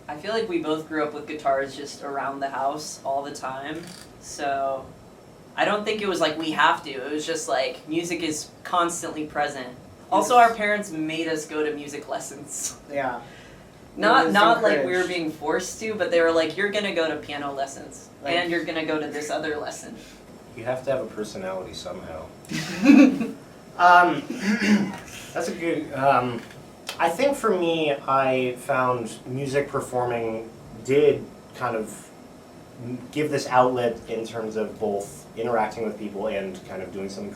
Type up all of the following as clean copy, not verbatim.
I feel like we both grew up with guitars just around the house all the time, so I don't think it was like we have to. It was just like music is constantly present. Also, our parents made us go to music lessons. Yeah. Not like we were being forced to, but they were like, you're gonna go to piano lessons, and you're gonna go to this other lesson. You have to have a personality somehow. That's a good. I think for me, I found music performing did kind of give this outlet in terms of both interacting with people and kind of doing something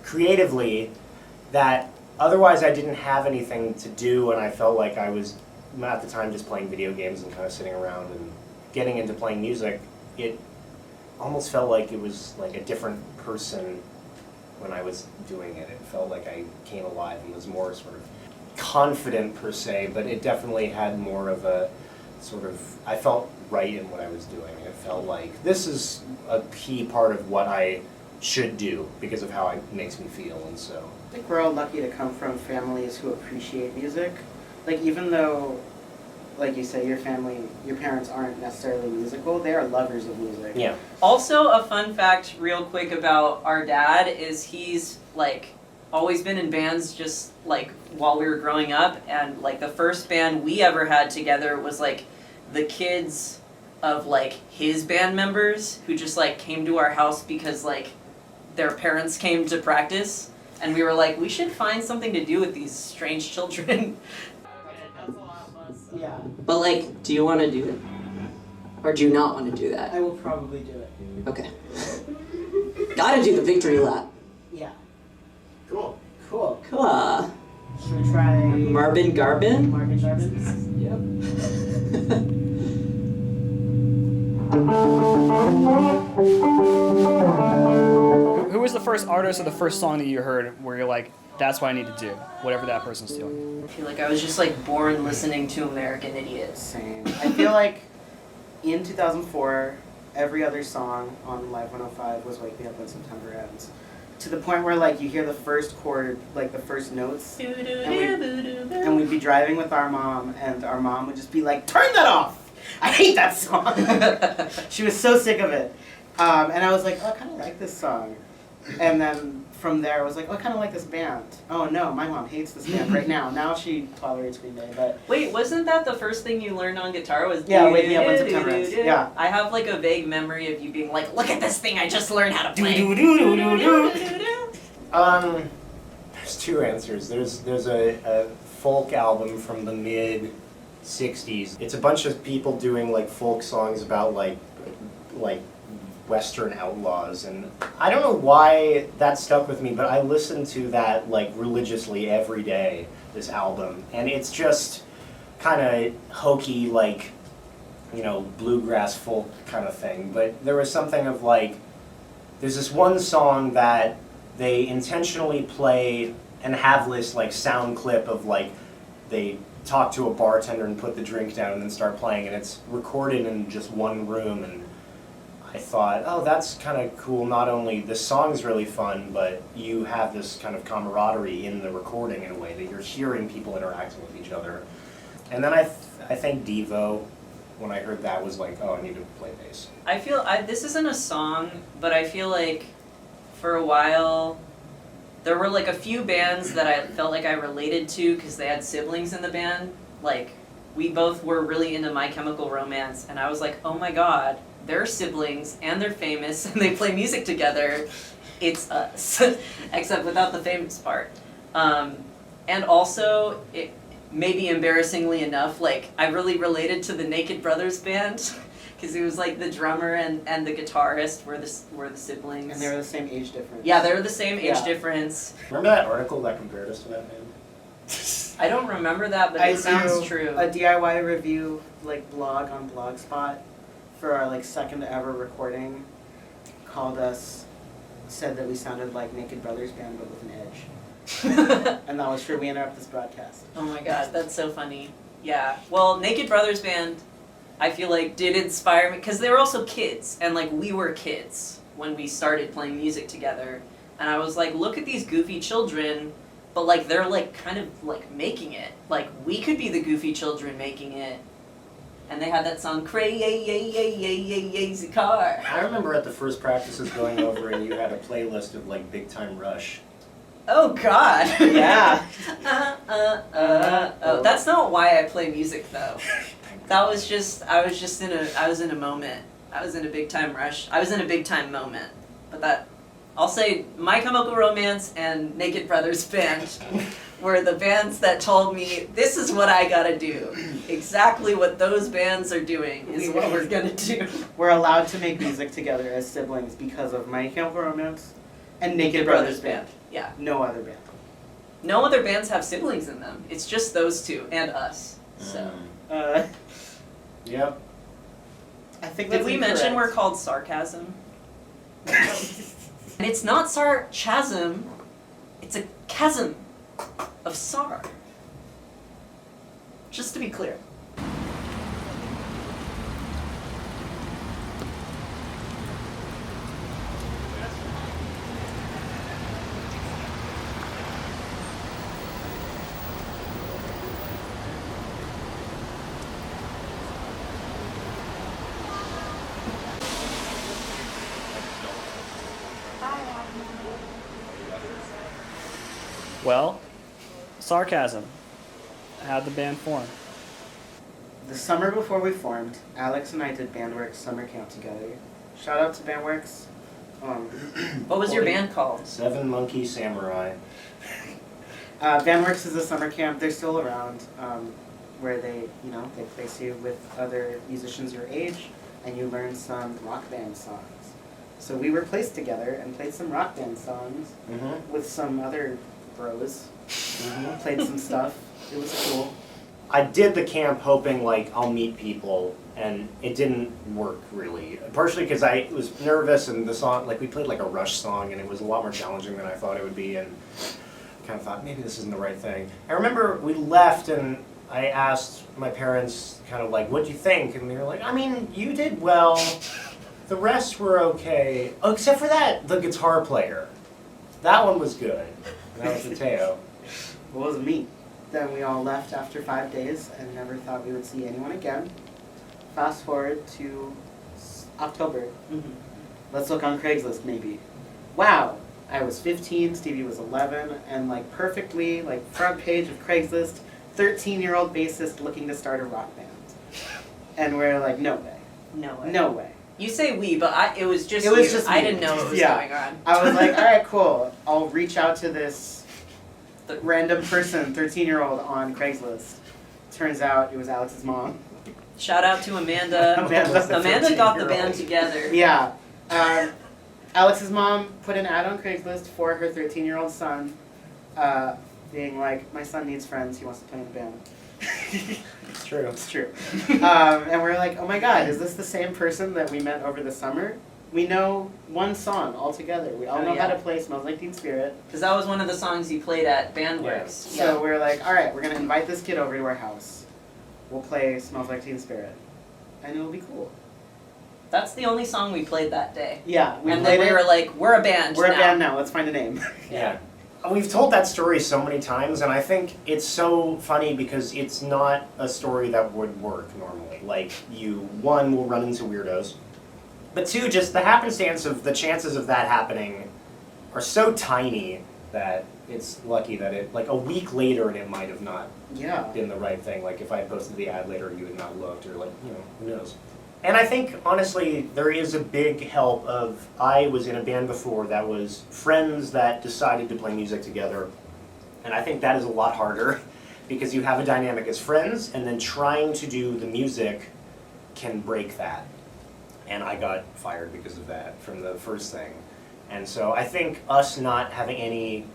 creatively that otherwise I didn't have anything to do, and I felt like I was at the time just playing video games and kind of sitting around. And getting into playing music, it almost felt like it was like a different person when I was doing it. It felt like I came alive and was more sort of confident per se, but it definitely had more of a sort of, I felt right in what I was doing. It felt like this is a key part of what I should do because of how it makes me feel, and so. I think we're all lucky to come from families who appreciate music. Like, even though, like you say, your parents aren't necessarily musical, they are lovers of music. Yeah. Also, a fun fact real quick about our dad is he's like always been in bands just like while we were growing up, and like the first band we ever had together was like the kids of like his band members who just like came to our house because like their parents came to practice, and we were like, we should find something to do with these strange children. Yeah. But like, do you want to do it? Or do you not want to do that? I will probably do it. Okay. Gotta do the victory lap. Yeah. Cool. Cool. Cool. Should we try Marvin Garbin? Marvin Garbin? Who was the first artist or the first song that you heard where you're like, that's what I need to do, whatever that person's doing? I feel like I was just like born listening to American Idiot. Same. I feel like in 2004, every other song on Live 105 was Wake Me Up When September Ends. To the point where like you hear the first chord, like the first notes, and we'd be driving with our mom, and our mom would just be like, turn that off! I hate that song! She was so sick of it. And I was like, oh, I kind of like this song. And then from there, I was like, oh, I kind of like this band. Oh no, my mom hates this band right now. Now she tolerates Green Day, but Wait, wasn't that the first thing you learned on guitar? Was Yeah, Wake Me Up When September Ends. Yeah. I have like a vague memory of you being like, look at this thing I just learned how to play. There's two answers. There's a folk album from the mid '60s. It's a bunch of people doing like folk songs about like Western outlaws, and I don't know why that stuck with me, but I listened to that like religiously every day, this album, and it's just kind of hokey, like, you know, bluegrass folk kind of thing. But there was something of like, there's this one song that they intentionally play and have this like sound clip of like they talk to a bartender and put the drink down and then start playing, and it's recorded in just one room. And I thought, oh, that's kind of cool. Not only the song's really fun, but you have this kind of camaraderie in the recording in a way that you're hearing people interacting with each other. And then I think Devo, when I heard that, was like, oh, I need to play bass. I feel this isn't a song, but I feel like for a while there were like a few bands that I felt like I related to because they had siblings in the band. Like, we both were really into My Chemical Romance, and I was like, oh my god, they're siblings and they're famous and they play music together. It's us, except without the famous part. And also, it maybe embarrassingly enough, like I really related to the Naked Brothers band because it was like the drummer and the guitarist were the siblings. and they were the same age difference. Yeah, they were the same age Yeah. difference. Remember that article that compared us to that band? I don't remember that, but I it sounds do true. a DIY review like blog on Blogspot for our like second ever recording. Said that we sounded like Naked Brothers band but with an edge, and that was true. We interrupt this broadcast. Oh my god, that's so funny. Yeah. Well, Naked Brothers band, I feel like did inspire me because they were also kids, and like we were kids when we started playing music together, and I was like, look at these goofy children, but like they're like kind of like making it. Like we could be the goofy children making it. And they had that song, Crazy Car. I remember at the first practices going over and you had a playlist of like Big Time Rush. Oh god. Yeah. Oh, that's not why I play music though. That was just, I was in a moment. I was in a big time rush. I was in a big time moment. But that, I'll say My Chemical Romance and Naked Brothers band were the bands that told me, this is what I gotta do. Exactly what those bands are doing is what we're gonna do. We're allowed to make music together as siblings because of My Chemical Romance and Naked Brothers band. Yeah. No other band. No other bands have siblings in them. It's just those two and us. So. Yep. I think Did that's we mention incorrect. we're called Sarcasm? And it's not sarchasm, it's a chasm of sar. Just to be clear. Well, Sarcasm. How'd the band form? The summer before we formed, Alex and I did Bandworks summer camp together. Shout out to Bandworks. What was your band called? Seven Monkey Samurai. Bandworks is a summer camp. They're still around, where they place you with other musicians your age, and you learn some rock band songs. So we were placed together and played some rock band songs Mm-hmm. with some other bros. Played some stuff. It was cool. I did the camp hoping like I'll meet people, and it didn't work really. Partially because I was nervous, and the song, like we played like a Rush song, and it was a lot more challenging than I thought it would be, and I kind of thought maybe this isn't the right thing. I remember we left, and I asked my parents kind of like, "What'd you think?" And they were like, "I mean, you did well. The rest were okay, oh, except for the guitar player. That one was good. And that was Mateo." It wasn't me. Then we all left after 5 days and never thought we would see anyone again. Fast forward to October. Mm-hmm. Let's look on Craigslist maybe. Wow, was 15, Stevie was 11, and like perfectly, like front page of Craigslist, 13-year-old bassist looking to start a rock band. And we're like, no way, No way. no way. You say we, but it was just It was you. just I me. didn't know what was Yeah. going on. I was like, all right, cool. I'll reach out to this random person, 13-year-old on Craigslist. Turns out it was Alex's mom. Shout out to Amanda. Amanda. Amanda got the 13-year-old. band together. Yeah. Alex's mom put an ad on Craigslist for her 13-year-old son, being like, my son needs friends, he wants to play in a band. It's true. It's true. And we're like, oh my god, is this the same person that we met over the summer? We know one song all together. We all Oh, know how yeah. to play Smells Like Teen Spirit. Because that was one of the songs you played at Bandworks. So we're like, all right, we're going to invite this kid over to our house. We'll play Smells Like Teen Spirit. And it'll be cool. That's the only song we played that day. Yeah, we And played then we it. were like, we're a band We're now. a band now, let's find a name. Yeah. We've told that story so many times, and I think it's so funny because it's not a story that would work normally. Like, you, one, will run into weirdos, but two, just the happenstance of the chances of that happening are so tiny that it's lucky that it, like, a week later and it might have not Yeah. been the right thing. Like, if I had posted the ad later, you had not looked, or like, you know, who knows. And I think, honestly, there is a big help of, I was in a band before that was friends that decided to play music together. And I think that is a lot harder because you have a dynamic as friends, and then trying to do the music can break that. And I got fired because of that from the first thing. And so I think us not having any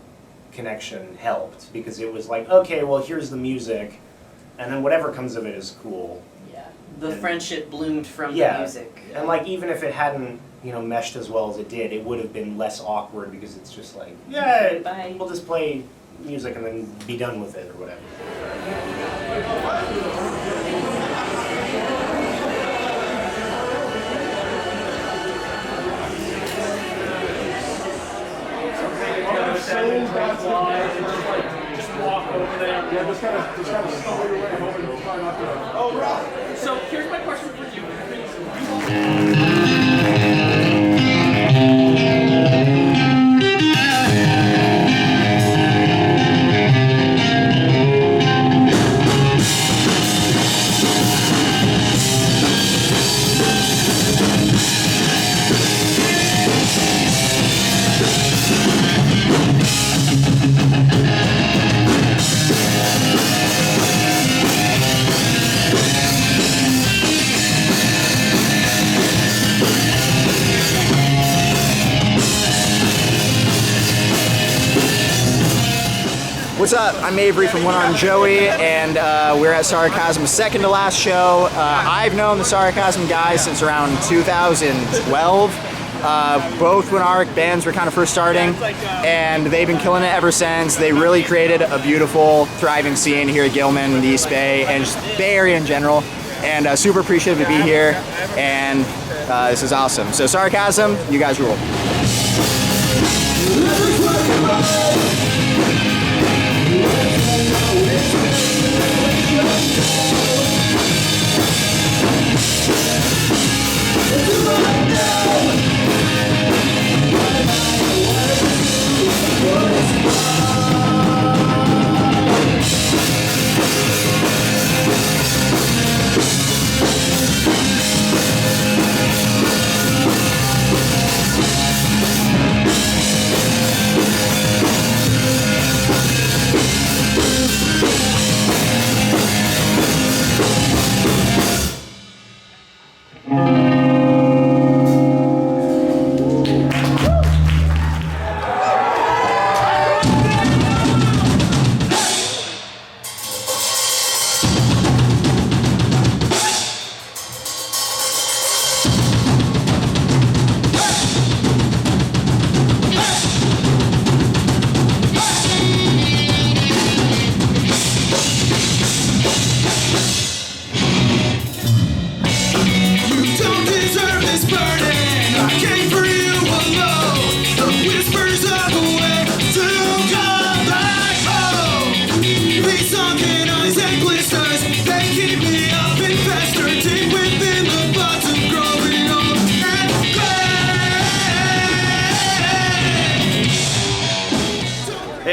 connection helped because it was like, okay, well, here's the music, and then whatever comes of it is cool. Yeah. The And- friendship bloomed from Yeah. the music. And like even if it hadn't, you know, meshed as well as it did, it would have been less awkward because it's just like, yeah, Bye. we'll just play music and then be done with it or whatever. So here's my question for you. What's up? I'm Avery from One Arm Joey, and we're at Sarcasm's second to last show. I've known the Sarcasm guys since around 2012. Both when our bands were kind of first starting, and they've been killing it ever since. They really created a beautiful, thriving scene here at Gilman, the East Bay, and just Bay Area in general. And super appreciative to be here, and this is awesome. So Sarcasm, you guys rule.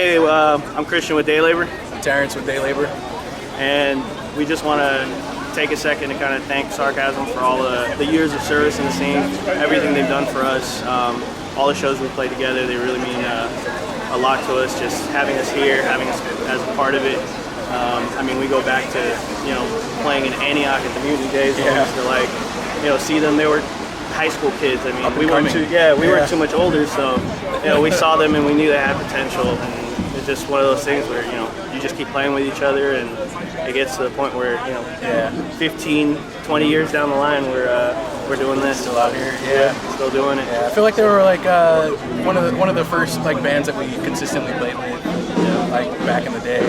Hey, I'm Christian with Day Labor. Terrence with Day Labor. And we just want to take a second to kind of thank Sarcasm for all the years of service in the scene, everything they've done for us, all the shows we play together. They really mean a lot to us, just having us here, having us as a part of it. I mean, we go back to, you know, playing in Antioch at the Music Days. We used to, like, you know, see them. They were high school kids. I mean, we weren't too much older, so, you know, we saw them and we knew they had potential. And it's just one of those things where, you know, you just keep playing with each other, and it gets to the point where, you know, 15, 20 years down the line, we're doing this. Still out here, yeah. Still doing it. Yeah, I feel like they were like one of the first like bands that we consistently played with, you know, like back in the day.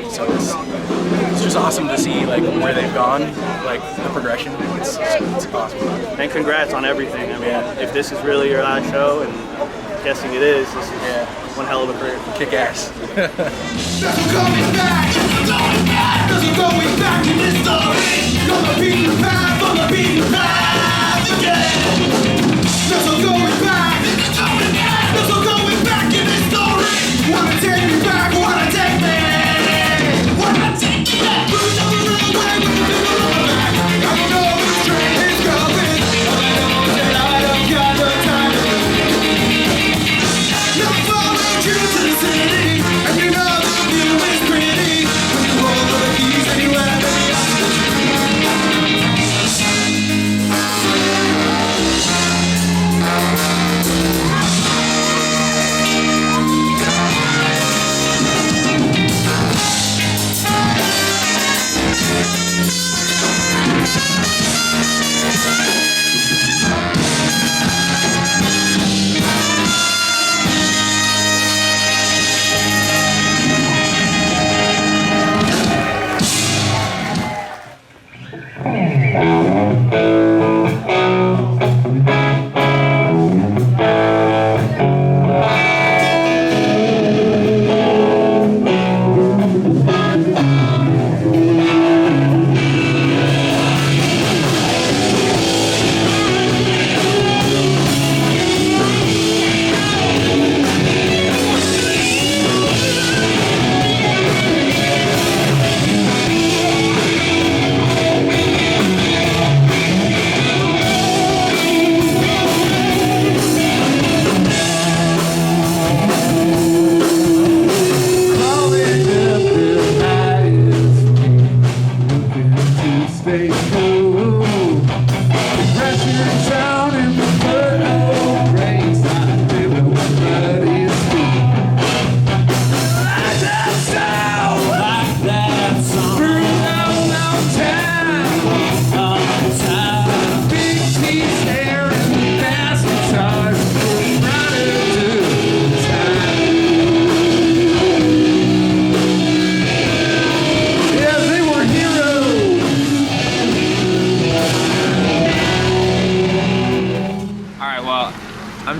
So it's just awesome to see like where they've gone, like the progression. It's awesome. And congrats on everything. I mean, if this is really your last show, and I'm guessing it is, this is one hell of a career. Kick ass.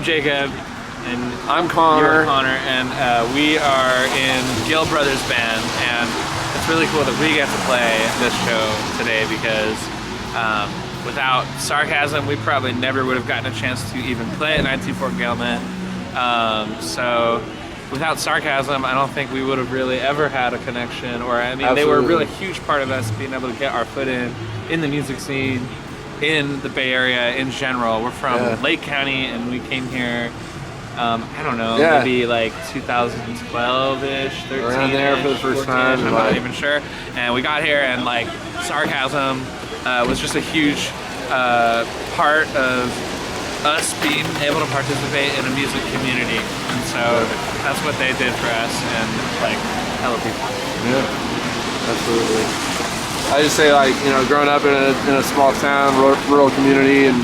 Jacob, and I'm Connor. You're Connor, and we are in Gill Brothers Band, and it's really cool that we get to play this show today because without Sarcasm, we probably never would have gotten a chance to even play at 19-4 Gilman. So without Sarcasm, I don't think we would have really ever had a connection, or I mean, they were a really huge part of us being able to get our foot in the music scene, in the Bay Area in general. We're from Lake County, and we came here, I don't know, maybe like 2012-ish, 13-ish, around there for the first 14-ish, time. I'm not even sure. And we got here, and like Sarcasm was just a huge part of us being able to participate in a music community. And so that's what they did for us, and like hella people. Yeah, absolutely. I just say, like, you know, growing up in a small town, rural community, and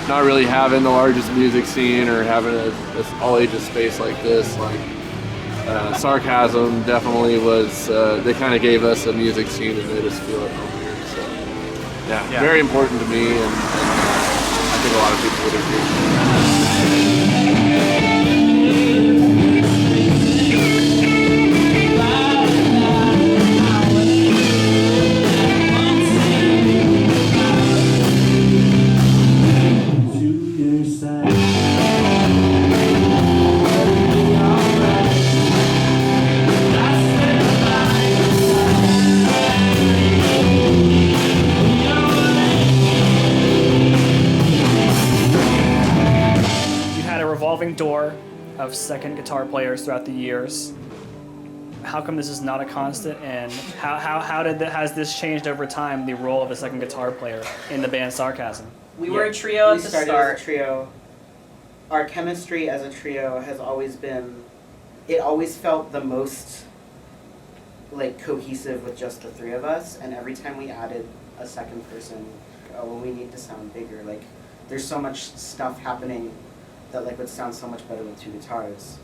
not really having the largest music scene or having this all ages space like this, like Sarcasm definitely was. They kind of gave us a music scene and made us feel at home here. So yeah, very important to me, and I think a lot of people would agree. second guitar players throughout the years. How come this is not a constant, and has this changed over time, the role of a second guitar player in the band Sarcasm? We were a trio We at the started start. as a trio. Our chemistry as a trio has always been, it always felt the most like cohesive with just the three of us, and every time we added a second person, oh, well, we need to sound bigger. Like, there's so much stuff happening that like would sound so much better with two guitars.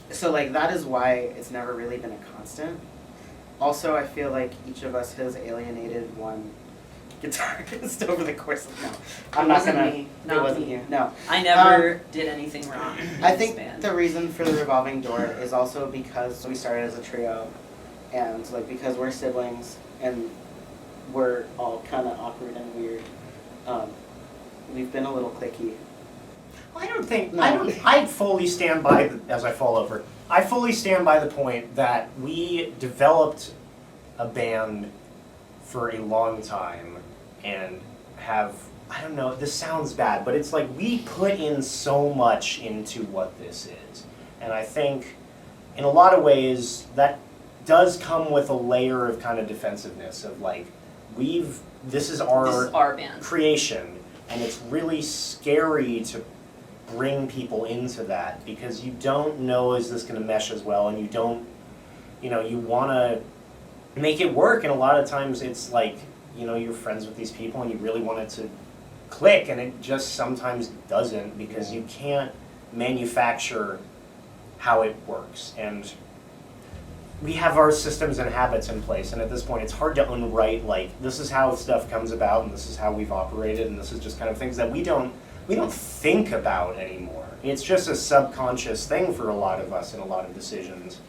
So like that is why it's never really been a constant. Also, I feel like each of us has alienated one guitarist over the course of I'm It not wasn't gonna. me, It not wasn't me. you. No. I never did anything wrong. in I this think band. the reason for the revolving door is also because we started as a trio, and like because we're siblings and we're all kind of awkward and weird. We've been a little cliquey. I don't think, No. I fully stand by, as I fall over, I fully stand by the point that we developed a band for a long time and have, I don't know, this sounds bad, but it's like we put in so much into what this is. And I think in a lot of ways that does come with a layer of kind of defensiveness of like, this is our band. creation, and it's really scary to bring people into that because you don't know is this going to mesh as well, and you don't, you want to make it work, and a lot of times it's like, you're friends with these people and you really want it to click, and it just sometimes doesn't because you can't manufacture how it works. And we have our systems and habits in place, and at this point it's hard to unwrite like this is how stuff comes about and this is how we've operated and this is just kind of things that we don't think about anymore. It's just a subconscious thing for a lot of us in a lot of decisions.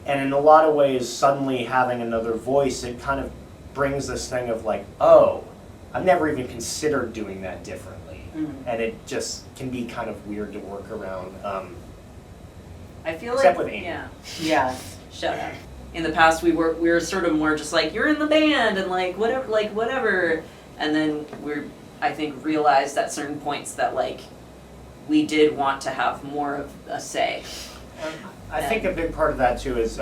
And in a lot of ways, suddenly having another voice, it kind of brings this thing of like, oh, I've never even considered doing that differently. Mm-hmm. And it just can be kind of weird to work around. I feel Except like with Amy. Yeah. Shut up. In the past, we were sort of more just like you're in the band and like whatever, and then I think realized at certain points that like we did want to have more of a say. I think a big part of that too is,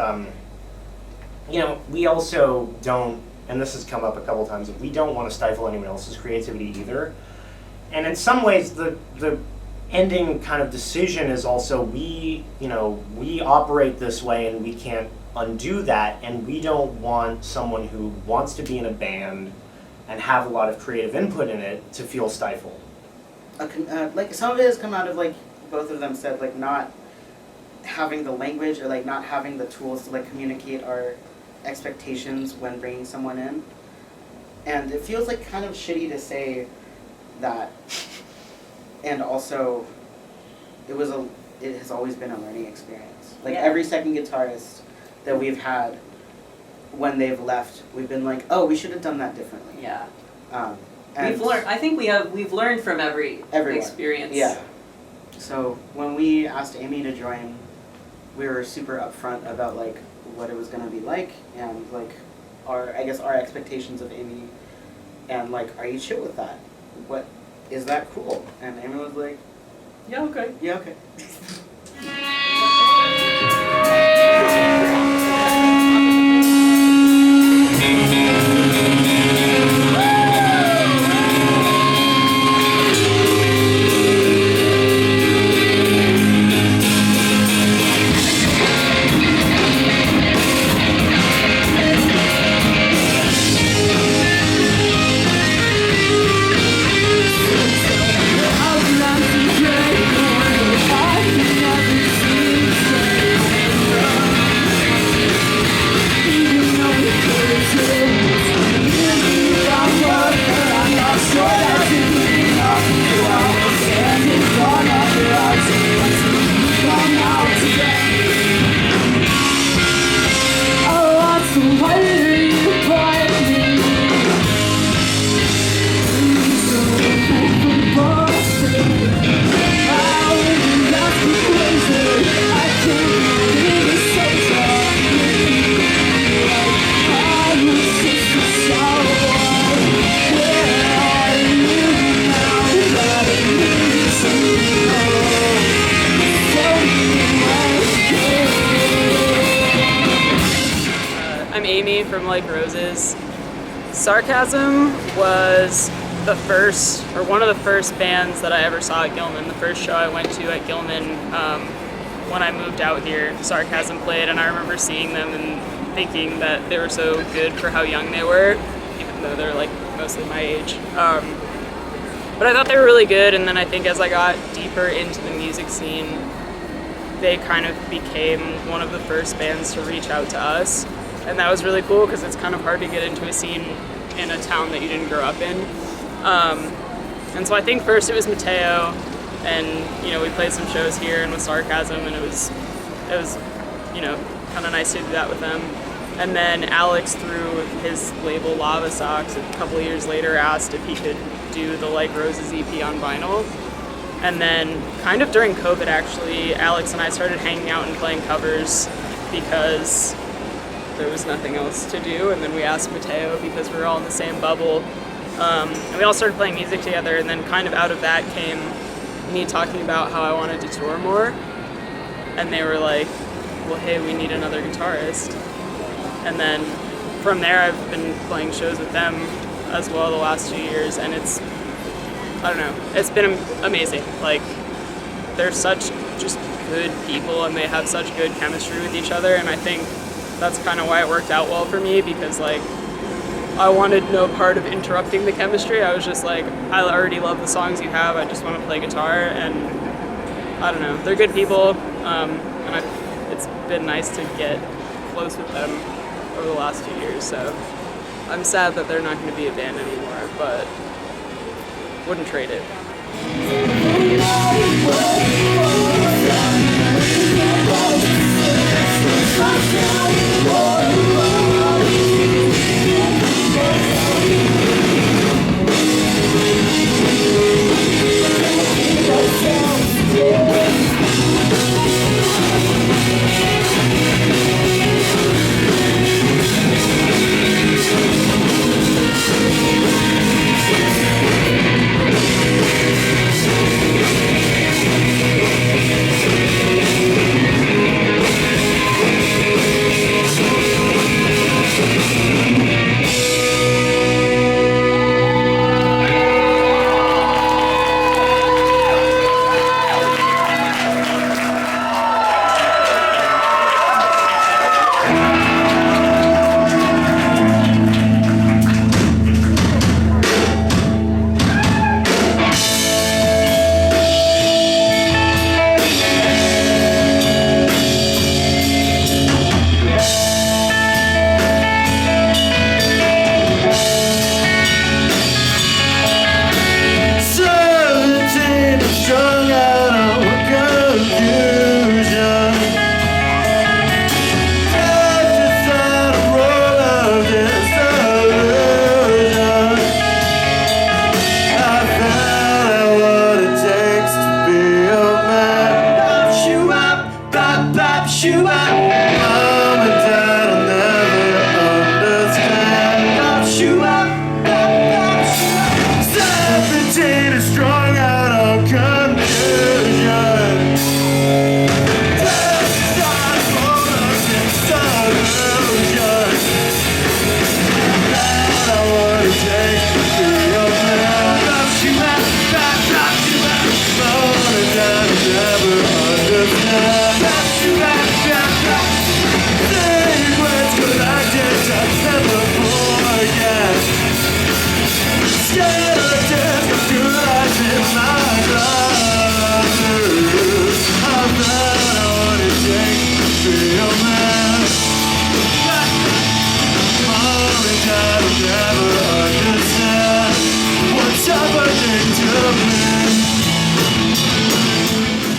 we also don't, and this has come up a couple times, we don't want to stifle anyone else's creativity either. And in some ways, the ending kind of decision is also we operate this way and we can't undo that, and we don't want someone who wants to be in a band and have a lot of creative input in it to feel stifled. Like some of it has come out of like both of them said like not having the language or like not having the tools to like communicate our expectations when bringing someone in, and it feels like kind of shitty to say that. And also, it has always been a learning experience. Like Yeah. every second guitarist that we've had, when they've left, we've been like, oh, we should have done that differently. Yeah. And We've learned. I think we've learned from everyone. Experience. Yeah. So when we asked Amy to join, we were super upfront about like what it was gonna be like and like our expectations of Amy, and like, are you chill with that? What is that cool? And Amy was like, Yeah. Okay. yeah, okay. I've never Amy from Like Roses. Sarcasm was the first, or one of the first bands that I ever saw at Gilman. The first show I went to at Gilman when I moved out here, Sarcasm played, and I remember seeing them and thinking that they were so good for how young they were, even though they're like mostly my age. But I thought they were really good, and then I think as I got deeper into the music scene, they kind of became one of the first bands to reach out to us. And that was really cool because it's kind of hard to get into a scene in a town that you didn't grow up in. And so I think first it was Mateo, and we played some shows here and with Sarcasm, and it was kind of nice to do that with them. And then Alex, through his label Lava Socks, a couple of years later asked if he could do the Like Roses EP on vinyl. And then kind of during COVID actually, Alex and I started hanging out and playing covers because there was nothing else to do. And then we asked Mateo because we were all in the same bubble. And we all started playing music together, and then kind of out of that came me talking about how I wanted to tour more. And they were like, well, hey, we need another guitarist. And then from there, I've been playing shows with them as well the last 2 years, and it's been amazing. Like, they're such just good people, and they have such good chemistry with each other, and I think that's kind of why it worked out well for me, because like, I wanted no part of interrupting the chemistry. I was just like, I already love the songs you have, I just want to play guitar, and I don't know, they're good people, and it's been nice to get close with them over the last 2 years, so I'm sad that they're not going to be a band anymore, but wouldn't trade it.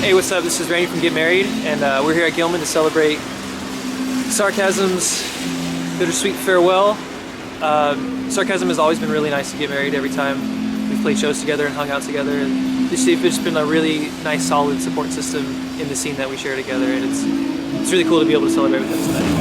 Hey, what's up? This is Randy from Get Married, and we're here at Gilman to celebrate Sarcasm's bittersweet farewell. Sarcasm has always been really nice to Get Married every time we've played shows together and hung out together, and they've just been a really nice, solid support system in the scene that we share together, and it's really cool to be able to celebrate with them tonight.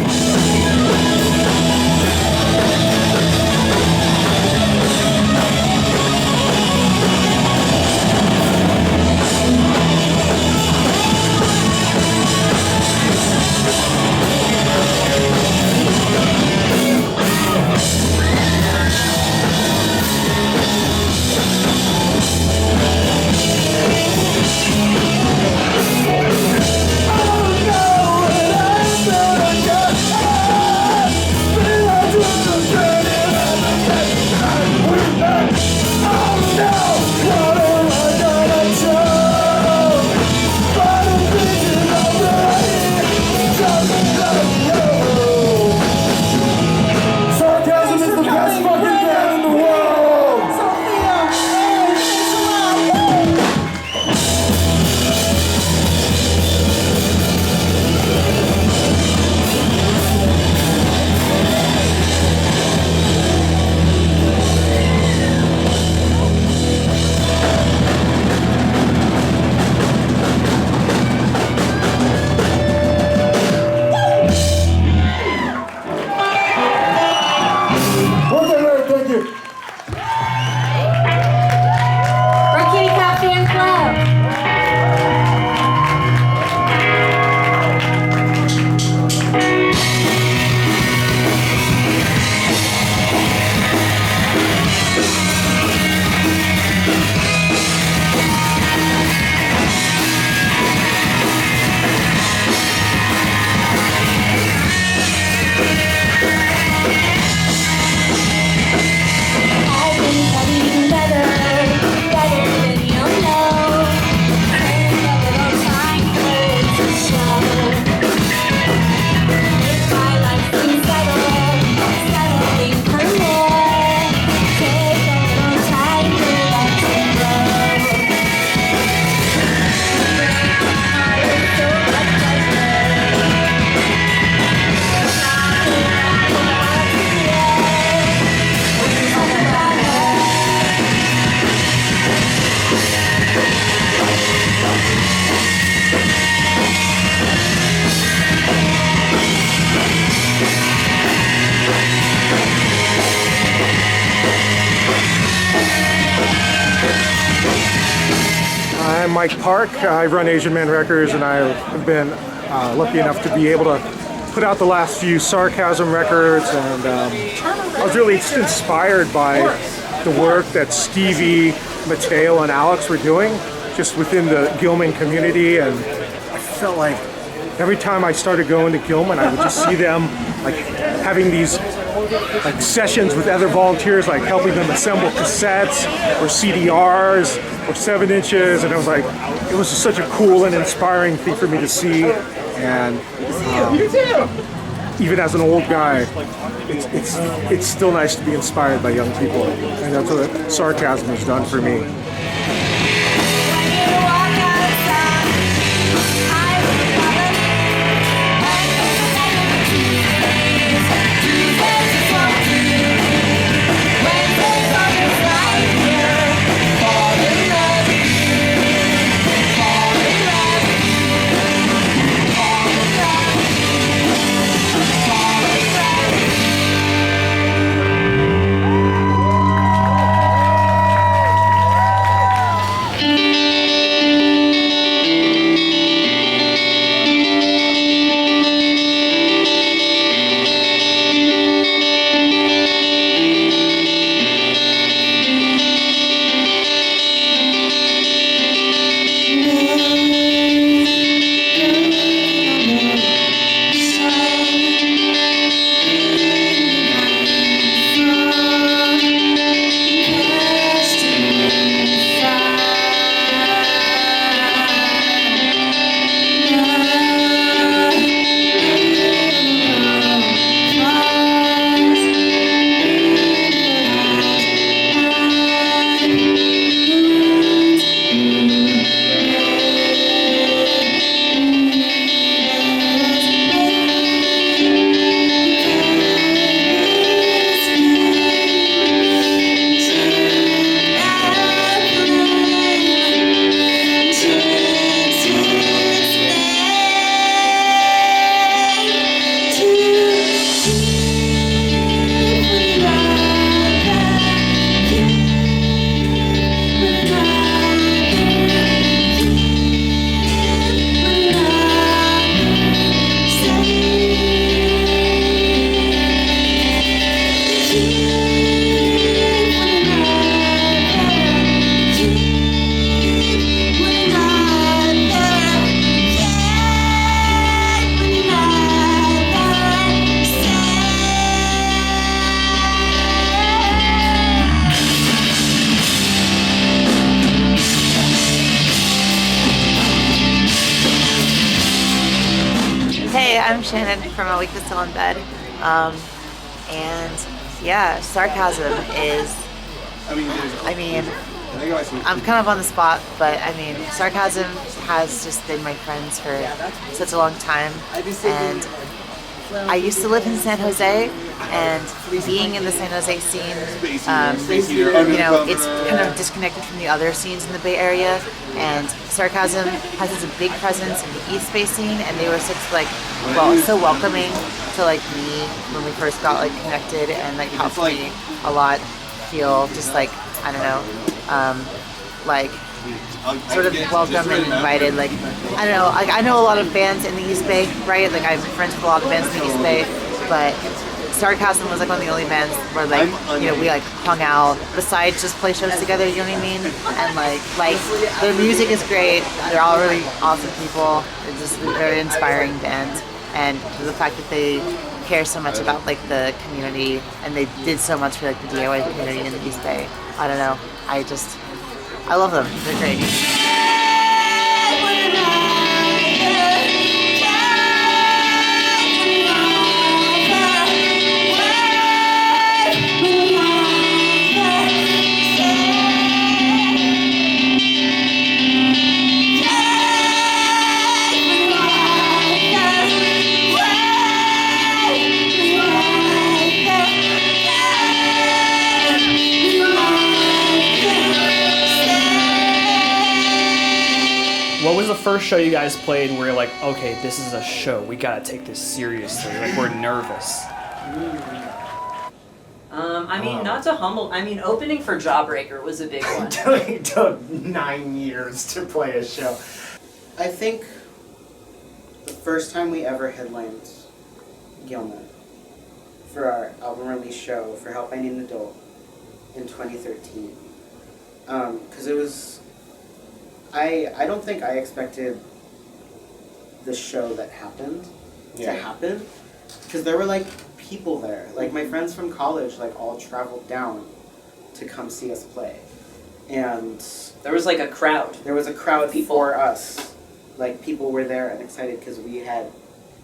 Mike Park. I run Asian Man Records, and I have been lucky enough to be able to put out the last few Sarcasm records, and I was really inspired by the work that Stevie, Mateo, and Alex were doing just within the Gilman community, and I felt like every time I started going to Gilman, I would just see them like having these like sessions with other volunteers, like helping them assemble cassettes or CDRs or 7 inches, and it was just such a cool and inspiring thing for me to see. And even as an old guy, it's still nice to be inspired by young people, and that's what Sarcasm has done for me. I'm Shannon from A Week to Still in Bed. And yeah, Sarcasm is, I mean, I'm kind of on the spot, but I mean, Sarcasm has just been my friends for such a long time. And I used to live in San Jose, and being in the San Jose scene, you know, it's kind of disconnected from the other scenes in the Bay Area. And Sarcasm has such a big presence in the East Bay scene, and they were such so welcoming to like me when we first got like connected, and like helped me a lot feel just like, I don't know, like sort of welcome and invited. Like, I don't know, like I know a lot of bands in the East Bay, right? Like I'm friends with a lot of bands in the East Bay, but Sarcasm was like one of the only bands where like, you know, we like hung out besides just play shows together, you know what I mean? And like their music is great, they're all really awesome people, they're just a very inspiring band. And the fact that they care so much about like the community, and they did so much for like the DIY community in the East Bay. I don't know, I love them, they're great. What was the first show you guys played where you're like, okay, this is a show, we gotta take this seriously, like we're nervous? I mean, not to humble. I mean, opening for Jawbreaker was a big one. It took 9 years to play a show. I think the first time we ever headlined Gilman for our album release show for Help I Need an Adult in 2013. Because it was, I don't think I expected the show that happened to happen. Because there were like people there. Like my friends from college like all traveled down to come see us play. And there was like a crowd. There was a crowd for us. Like people were there and excited because we had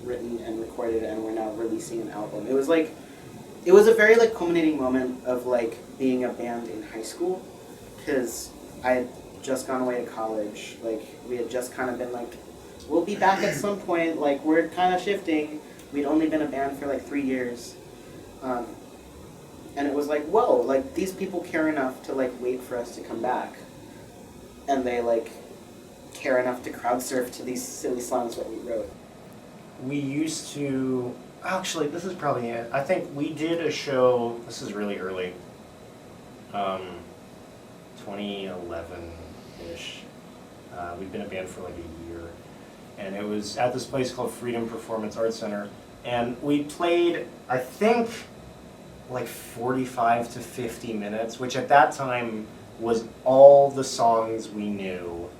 written and recorded and we're now releasing an album. It was a very like culminating moment of like being a band in high school, because I had just gone away to college. Like we had just kind of been like, we'll be back at some point. Like we're kind of shifting. We'd only been a band for like 3 years, and it was like, whoa! Like these people care enough to like wait for us to come back, and they like care enough to crowd surf to these silly songs that we wrote. We used to, actually, this is probably it. I think we did a show, this is really early, 2011-ish. We've been a band for like a year. And it was at this place called Freedom Performance Arts Center. And we played, I think, like 45 to 50 minutes, which at that time was all the songs we knew.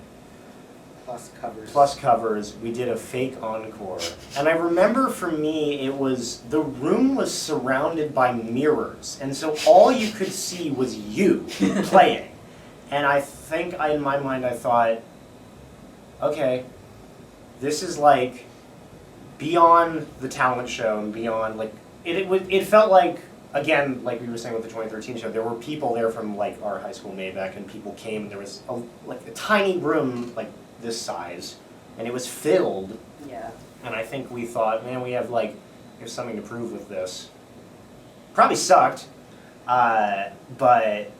Plus covers. We did a fake encore. And I remember for me, it was, the room was surrounded by mirrors. And so all you could see was you playing. And I think in my mind I thought, okay, this is like beyond the talent show and beyond like, it felt like, again, like we were saying with the 2013 show, there were people there from like our high school Maybach, and people came, and there was like a tiny room, like this size, and it was filled. Yeah. And I think we thought, man, we have like, there's something to prove with this. Probably sucked, but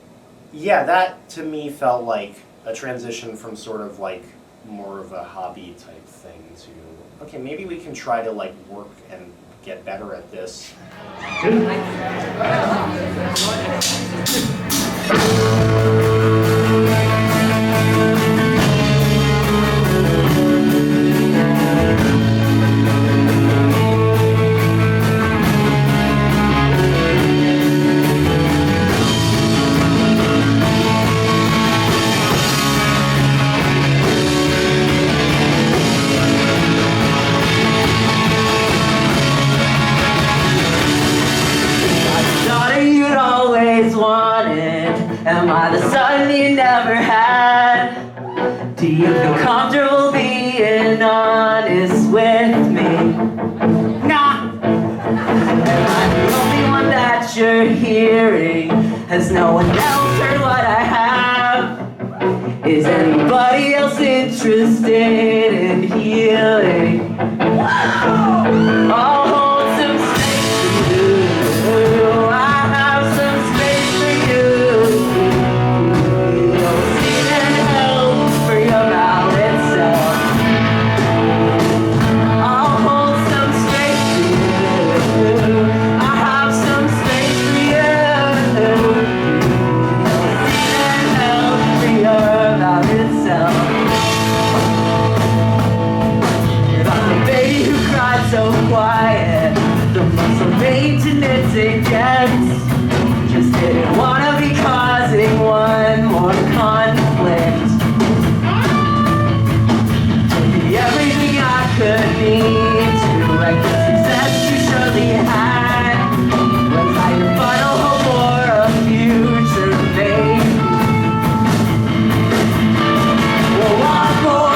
yeah, that to me felt like a transition from sort of like more of a hobby type thing to, okay, maybe we can try to like work and get better at this. Am I the son you never had? Do you feel comfortable being honest with me? Nah! Am I the only one that you're hearing? Has no one else heard what I have? Is anybody else interested in healing? I'll hold some space for you. I have some space for you. So quiet, the muscle maintenance it gets. Just didn't wanna be causing one more conflict. Did everything I could need to wreck the success you surely had. Was I your final hope or a future fate? Well, one more.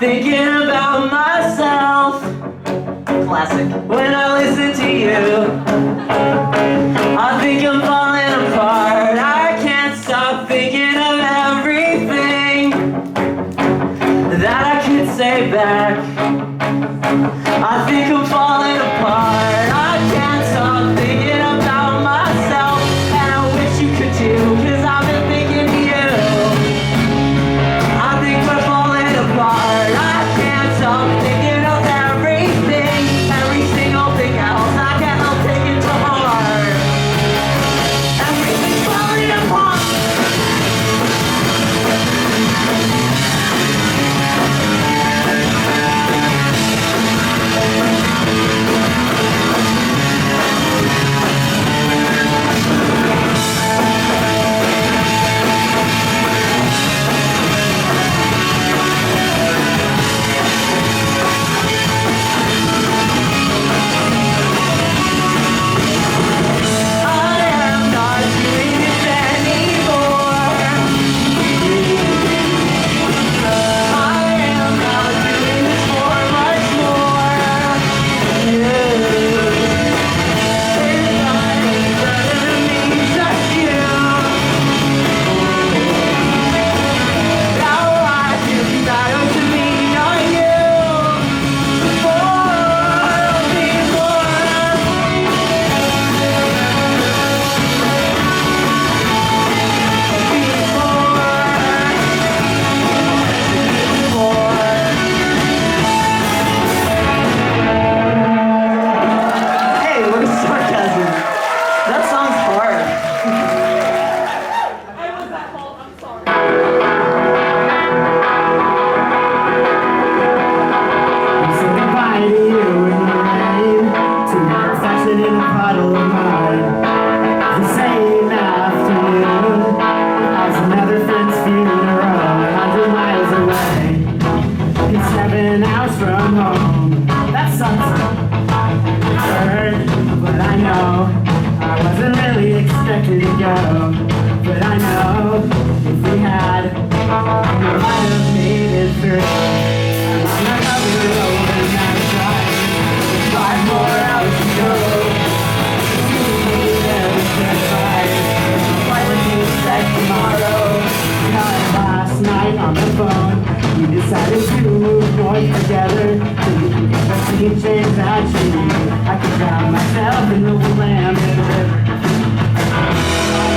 thinking about myself. Classic. When I listen to you, I think I'm falling apart. I can't stop thinking of everything that I could say back. I think I'm falling apart. I can't stop thinking about myself. And I wish you could too, 'cause I've been thinking of you. I think we're falling apart. I can't stop thinking of everything, every single thing else. I can't help taking to heart. Everything's falling apart. Hey, what is sarcasm? That song's hard. Say goodbye to you in the rain, to your reflection in a puddle of mud. The same afternoon as another friend's funeral, 100 miles away. It's 7 hours from home. That sucks. But I know I wasn't really expected to go. But I know if we had, we might have made it through. I'm on another road and I'm driving 5 more hours to go. Why would you expect tomorrow? Last night on the phone, we decided to move north together so we could get the second chance at you. I could drown myself in the Willamette River.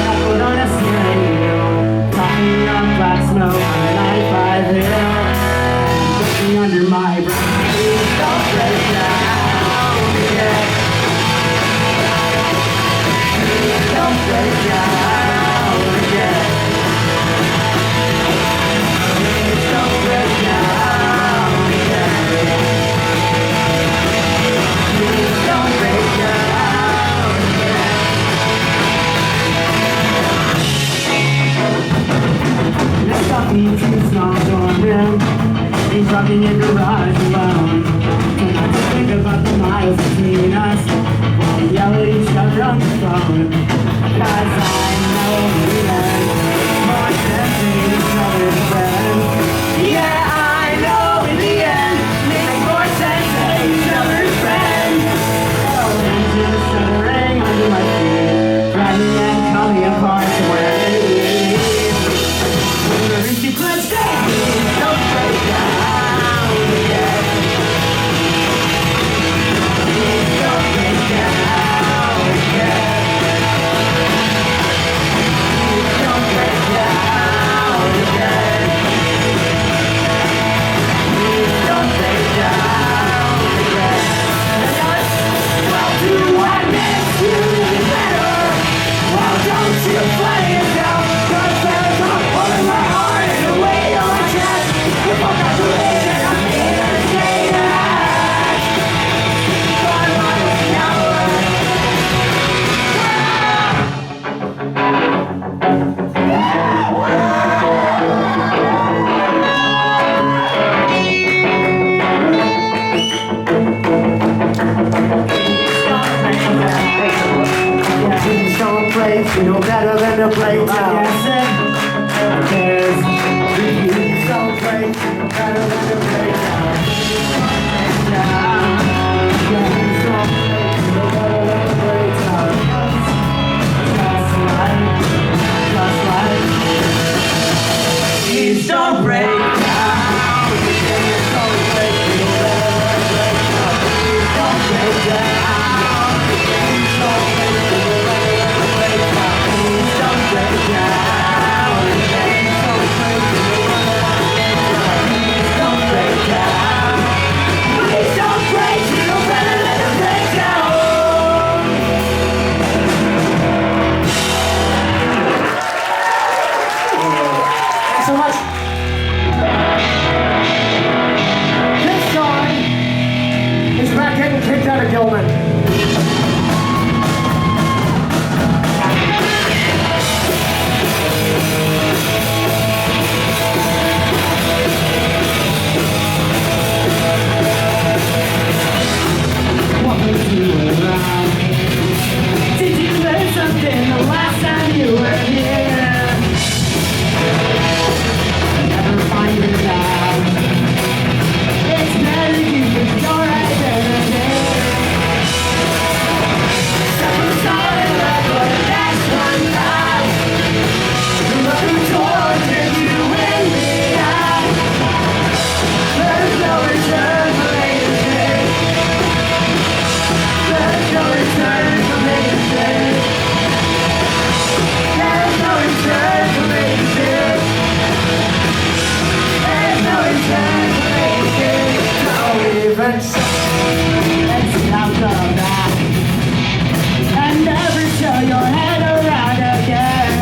I put on a steering wheel, talking on black smoke on the 95 hill. Looking under my breath, please don't break down yet. Please don't break down yet. Please don't break down yet. Please don't break down yet. Let's stop me 2 songs on them. He's rocking your garage alone. Tonight to think about the miles between us while we yell at each other on the phone. 'Cause I know we learn more sense than each other's friends. Yeah, I know in the end makes more sense than each other's friends. Oh, engine stuttering under my feet, driving and coming apart to where they lead. Whenever you could say, don't break down yet. Please don't break down yet. Please don't break down yet. Please don't break down yet. Well, do I miss you better? Well, don't you play yourself, 'cause there's a hole in my heart and a weight on my chest. You forgot to listen, I'm here to say that. But I was never. Don't play, feel better than to play together. There's don't play, feel better than to play even try. It's not the back. And never turn your head around again.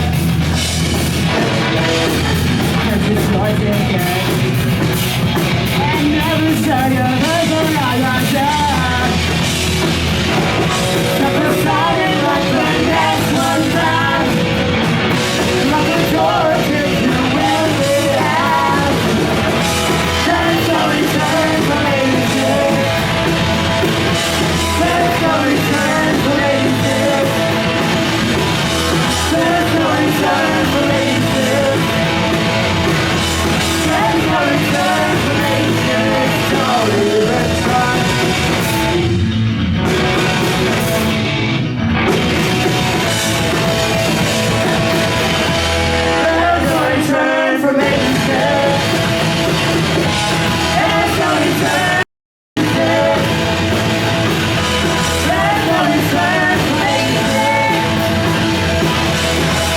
'Cause it's yours again. And never turn your head around again. Stop deciding like the next one back. Like a door to you will be out. There's no return for anything. There's no return for anything. There's no return for anything. There's no return for anything. Don't even try. There's no return for anything. There's no return. There's no return for anything.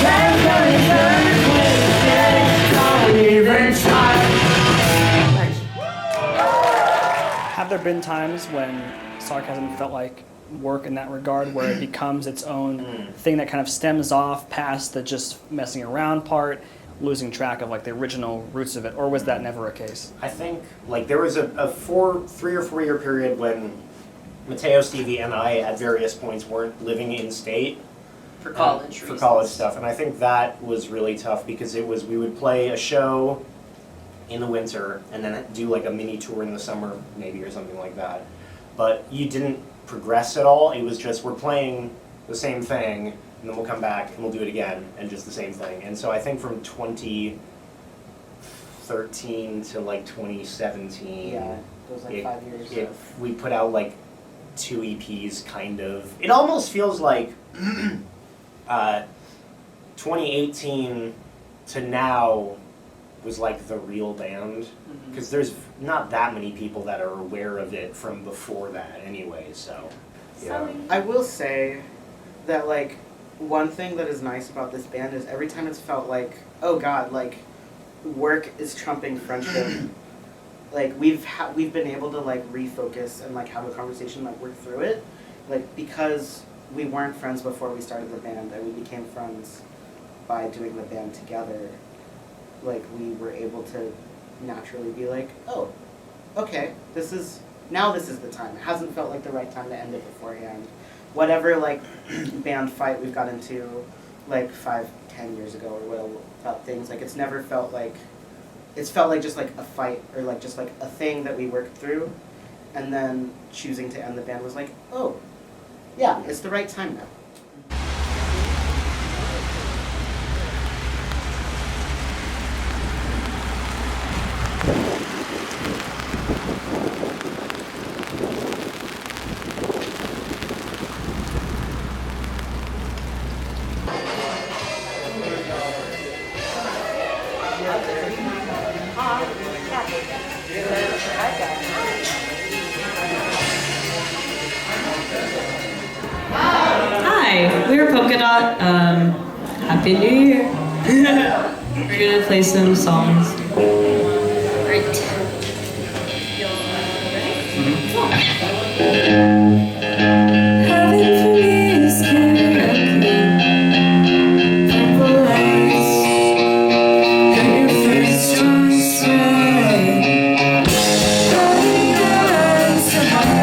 There's no return for anything. Don't even try. Have there been times when Sarcasm felt like work in that regard, where it becomes its own thing that kind of stems off past the just messing around part, losing track of like the original roots of it, or was that never a case? I think like there was a 3 or 4 year period when Mateo, Stevie, and I at various points weren't living in state For college for reasons. college stuff, and I think that was really tough because we would play a show in the winter and then do like a mini tour in the summer maybe or something like that, but you didn't progress at all. It was just we're playing the same thing and then we'll come back and we'll do it again and just the same thing. And so I think from 2013 to like 2017, Yeah, it was like 5 years. we put out like 2 EPs kind of. It almost feels like 2018 to now was like the real band, because there's not that many people that are aware of it from before that anyway, so yeah. I will say that like one thing that is nice about this band is every time it's felt like, oh god, like work is trumping friendship. Like we've been able to like refocus and like have a conversation, like work through it, like because we weren't friends before we started the band and we became friends by doing the band together. Like we were able to naturally be like, oh, okay, this is the time. It hasn't felt like the right time to end it beforehand. Whatever like band fight we've got into like 5-10 years ago or whatever about things, like it's never felt like, it's felt like just like a fight or like just like a thing that we worked through, and then choosing to end the band was like, oh, yeah, it's the right time now. Hi, we're Polka Dot. Happy New Year. We're gonna play some songs. Right. Heaven for me is correctly. Purple lights. And your face strong sway. Running down someone.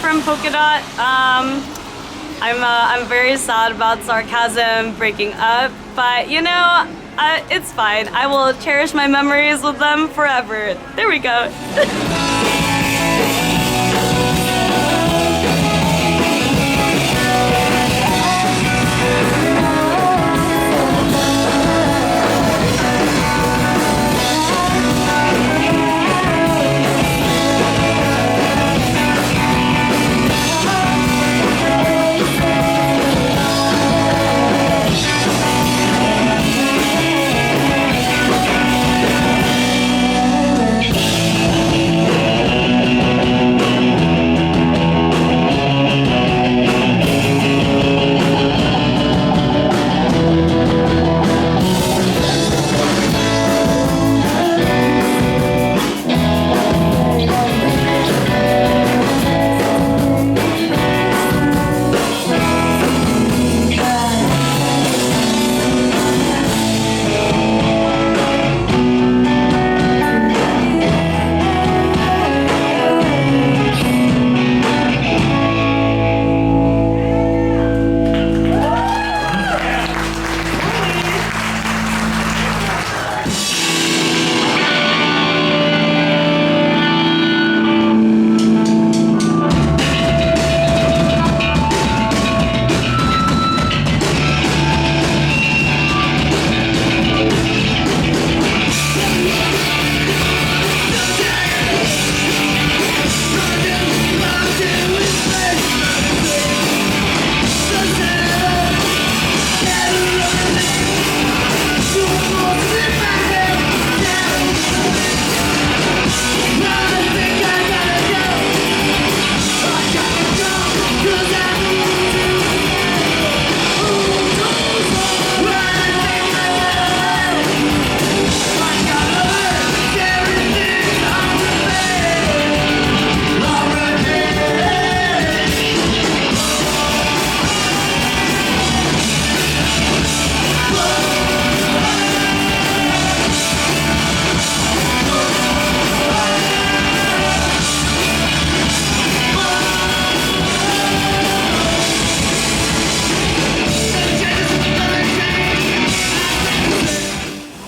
From Polka Dot. I'm very sad about Sarcasm breaking up, but you know, it's fine. I will cherish my memories with them forever. There we go.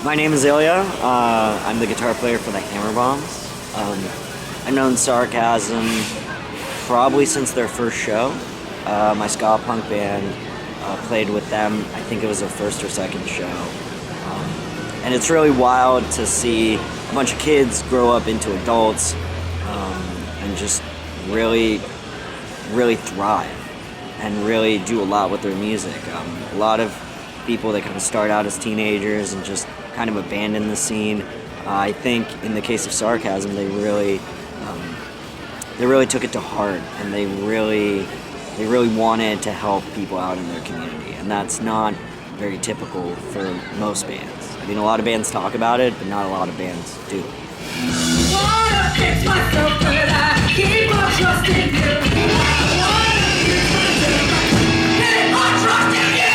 My name is Ilya. I'm the guitar player for the Hammerbombs. I've known Sarcasm probably since their first show. My ska punk band played with them. I think it was their first or second show. And it's really wild to see a bunch of kids grow up into adults and just really thrive and really do a lot with their music. A lot of people that kind of start out as teenagers and just kind of abandon the scene. I think in the case of Sarcasm, they really took it to heart, and they really wanted to help people out in their community, and that's not very typical for most bands. I mean, a lot of bands talk about it, but not a lot of bands do. Wanna fix myself, but I keep on trusting you. Keep on trusting you.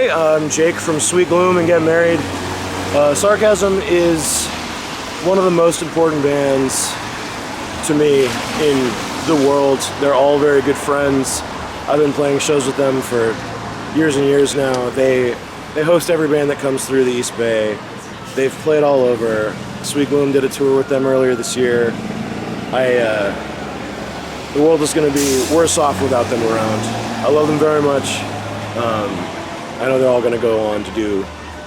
I'm Jake from Sweet Gloom and Get Married. Sarcasm is one of the most important bands to me in the world. They're all very good friends. I've been playing shows with them for years and years now. They host every band that comes through the East Bay. They've played all over. Sweet Gloom did a tour with them earlier this year. The world is going to be worse off without them around. I love them very much. I know they're all going to go on to do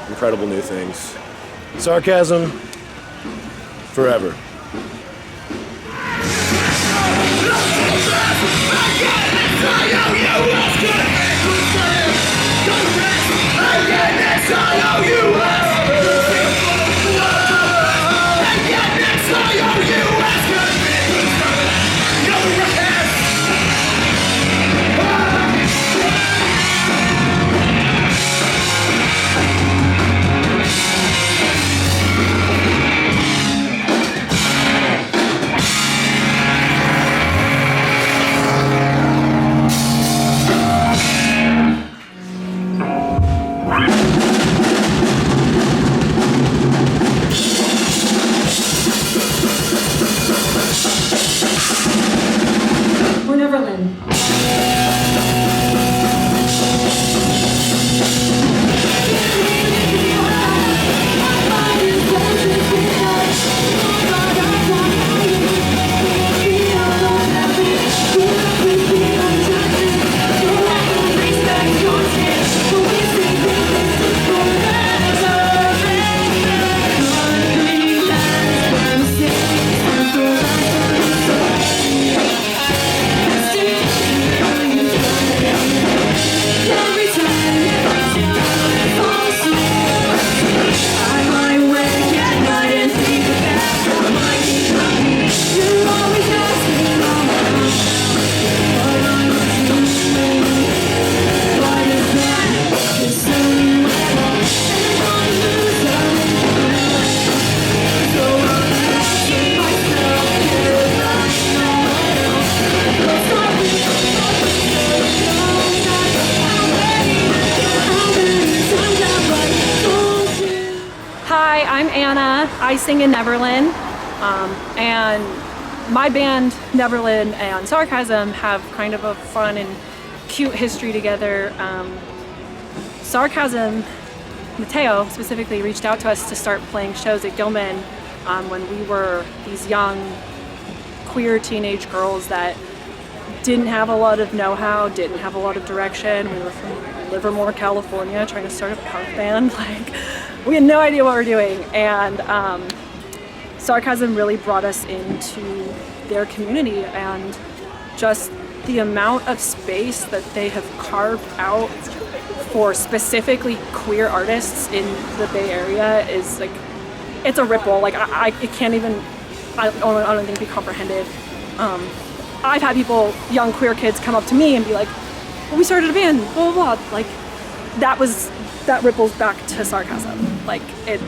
incredible new things. Sarcasm, forever. We're Neverland. Stay I sing in Neverland, and my band, Neverland and Sarcasm, have kind of a fun and cute history together. Sarcasm, Mateo specifically, reached out to us to start playing shows at Gilman when we were these young, queer teenage girls that didn't have a lot of know-how, didn't have a lot of direction. We were from Livermore, California, trying to start a punk band. Like, we had no idea what we were doing, and Sarcasm really brought us into their community, and just the amount of space that they have carved out for specifically queer artists in the Bay Area is like, it's a ripple. Like, it can't even, I don't think, be comprehended. I've had people, young queer kids, come up to me and be like, well, we started a band, blah, blah, blah. Like, that ripples back to Sarcasm. Like, it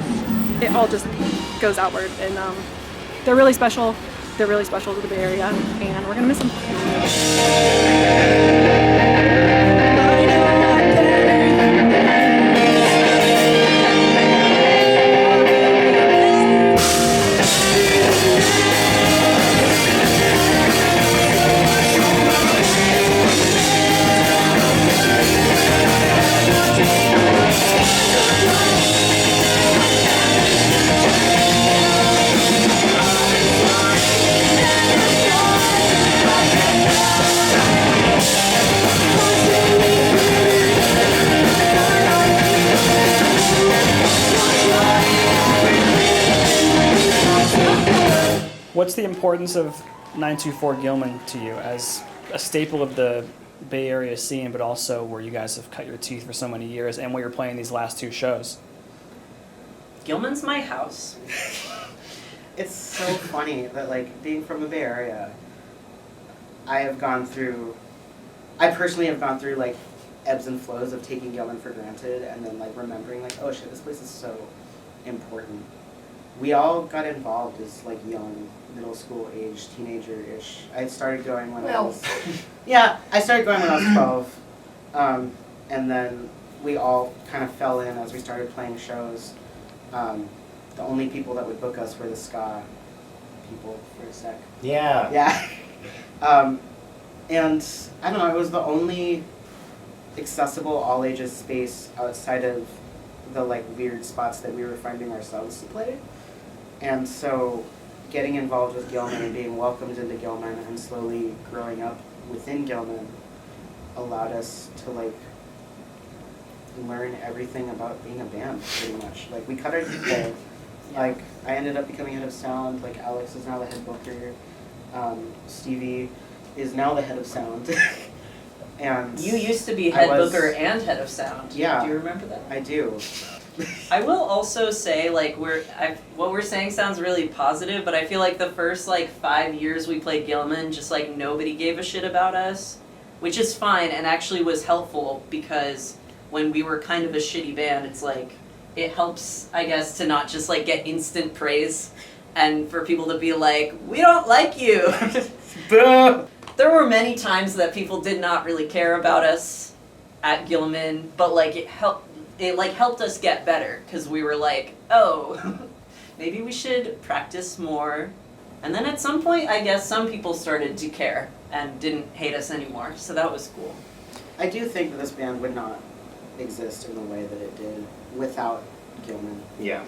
all just goes outward, and they're really special. They're really special to the Bay Area, and we're gonna miss them. What's the importance of 924 Gilman to you as a staple of the Bay Area scene, but also where you guys have cut your teeth for so many years and where you're playing these last two shows? Gilman's my house. It's so funny that, like, being from the Bay Area, I personally have gone through, like, ebbs and flows of taking Gilman for granted and then, like, remembering, like, oh shit, this place is so important. We all got involved as, like, young, middle school age, teenager-ish. I started going when I was 12. And then we all kind of fell in as we started playing shows. The only people that would book us were the ska people for a sec. Yeah. Yeah. And I don't know, it was the only accessible all ages space outside of the, like, weird spots that we were finding ourselves to play. And so getting involved with Gilman and being welcomed into Gilman and slowly growing up within Gilman allowed us to, like, learn everything about being a band, pretty much. Like, we cut our teeth there. Like, I ended up becoming head of sound. Like, Alex is now the head booker. Stevie is now the head of sound. And You used to be head booker and head of sound. Yeah. Do you remember that? I do. I will also say, like, what we're saying sounds really positive, but I feel like the first, like, 5 years we played Gilman, just, like, nobody gave a shit about us, which is fine and actually was helpful because when we were kind of a shitty band, it's like, it helps, I guess, to not just, like, get instant praise and for people to be like, we don't like you. There were many times that people did not really care about us at Gilman, but, like, it helped us get better because we were like, oh, maybe we should practice more. And then at some point, I guess some people started to care and didn't hate us anymore, so that was cool. I do think that this band would not exist in the way that it did without Gilman. Yeah.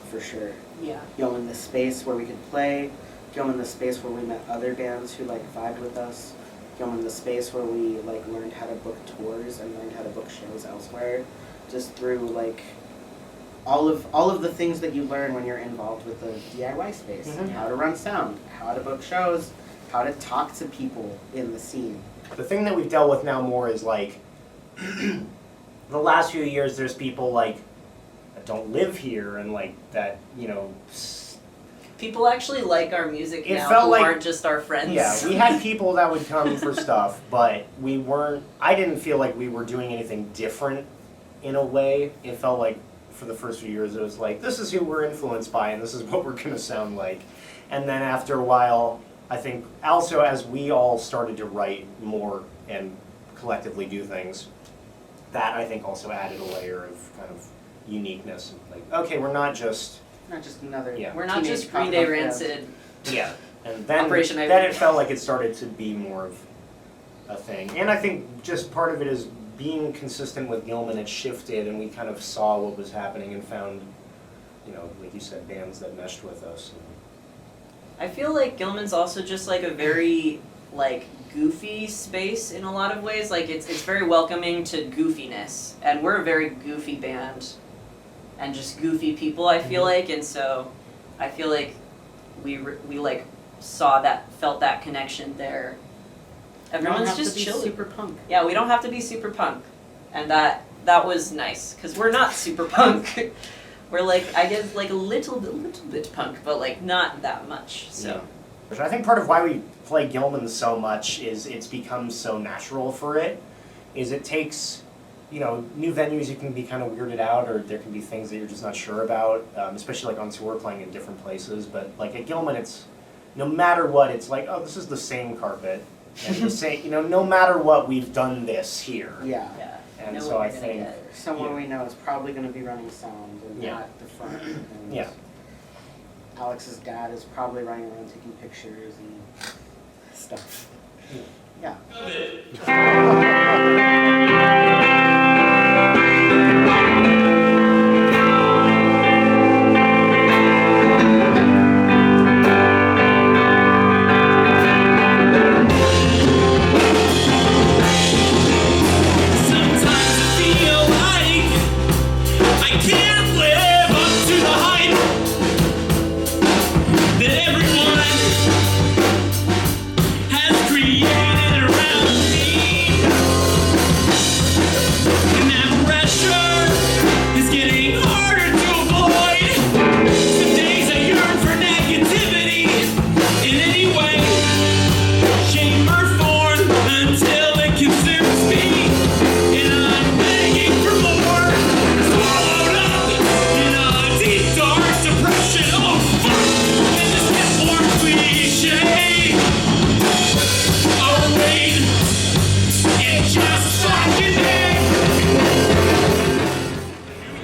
For sure. Yeah. Gilman, the space where we could play. Gilman, the space where we met other bands who, like, vibed with us. Gilman, the space where we, like, learned how to book tours and learned how to book shows elsewhere. Just through, like, all of the things that you learn when you're involved with the DIY space. Mm-hmm. How to run sound, how to book shows, how to talk to people in the scene. The thing that we've dealt with now more is, like, the last few years there's people, like, that don't live here and, like, that, you know... People actually like our music It now felt who like- aren't just our friends. Yeah, we had people that would come for stuff, but I didn't feel like we were doing anything different in a way. It felt like for the first few years it was like, this is who we're influenced by and this is what we're going to sound like. And then after a while, I think also as we all started to write more and collectively do things, that I think also added a layer of kind of uniqueness. Like, okay, we're not just not just another. Yeah. We're not teenage just Green Day pop punk band. Rancid. Yeah, and then Operation Ivy. then it felt like it started to be more of a thing. And I think just part of it is being consistent with Gilman. It shifted, and we kind of saw what was happening and found, you know, like you said, bands that meshed with us. I feel like Gilman's also just like a very like goofy space in a lot of ways. Like it's very welcoming to goofiness, and we're a very goofy band, and just goofy people. I feel like, and so I feel like we like felt that connection there. Everyone's just chill. Super punk. Yeah, we don't have to be super punk, and that was nice because we're not super punk. We're like, I guess, like a little bit punk, but like not that much. So. I think part of why we play Gilman so much is it's become so natural for it. Is it takes, you know, new venues you can be kind of weirded out, or there can be things that you're just not sure about, especially like on tour playing in different places. But like at Gilman, it's no matter what, it's like, oh, this is the same carpet, and the same, you know, no matter what, we've done this here. Yeah. And Know so what I we're gonna think get. Someone we know is probably going to be running sound and not the front. And Yeah. Alex's dad is probably running around taking pictures and stuff. Yeah.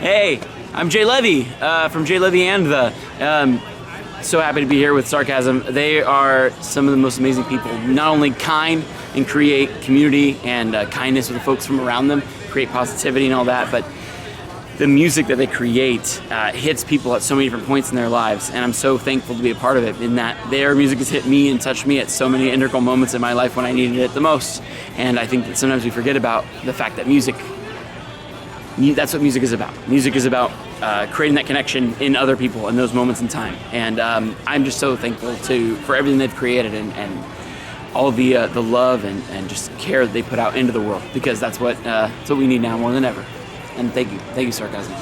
Hey, I'm Jay Levy from Jay Levy and the. So happy to be here with Sarcasm. They are some of the most amazing people. Not only kind and create community and kindness with the folks from around them, create positivity and all that, but the music that they create hits people at so many different points in their lives, and I'm so thankful to be a part of it, in that their music has hit me and touched me at so many integral moments in my life when I needed it the most. And I think that sometimes we forget about the fact that that's what music is about. Music is about creating that connection in other people in those moments in time. And I'm just so thankful for everything they've created and all the love and just care that they put out into the world, because that's what we need now more than ever. And thank you, Sarcasm.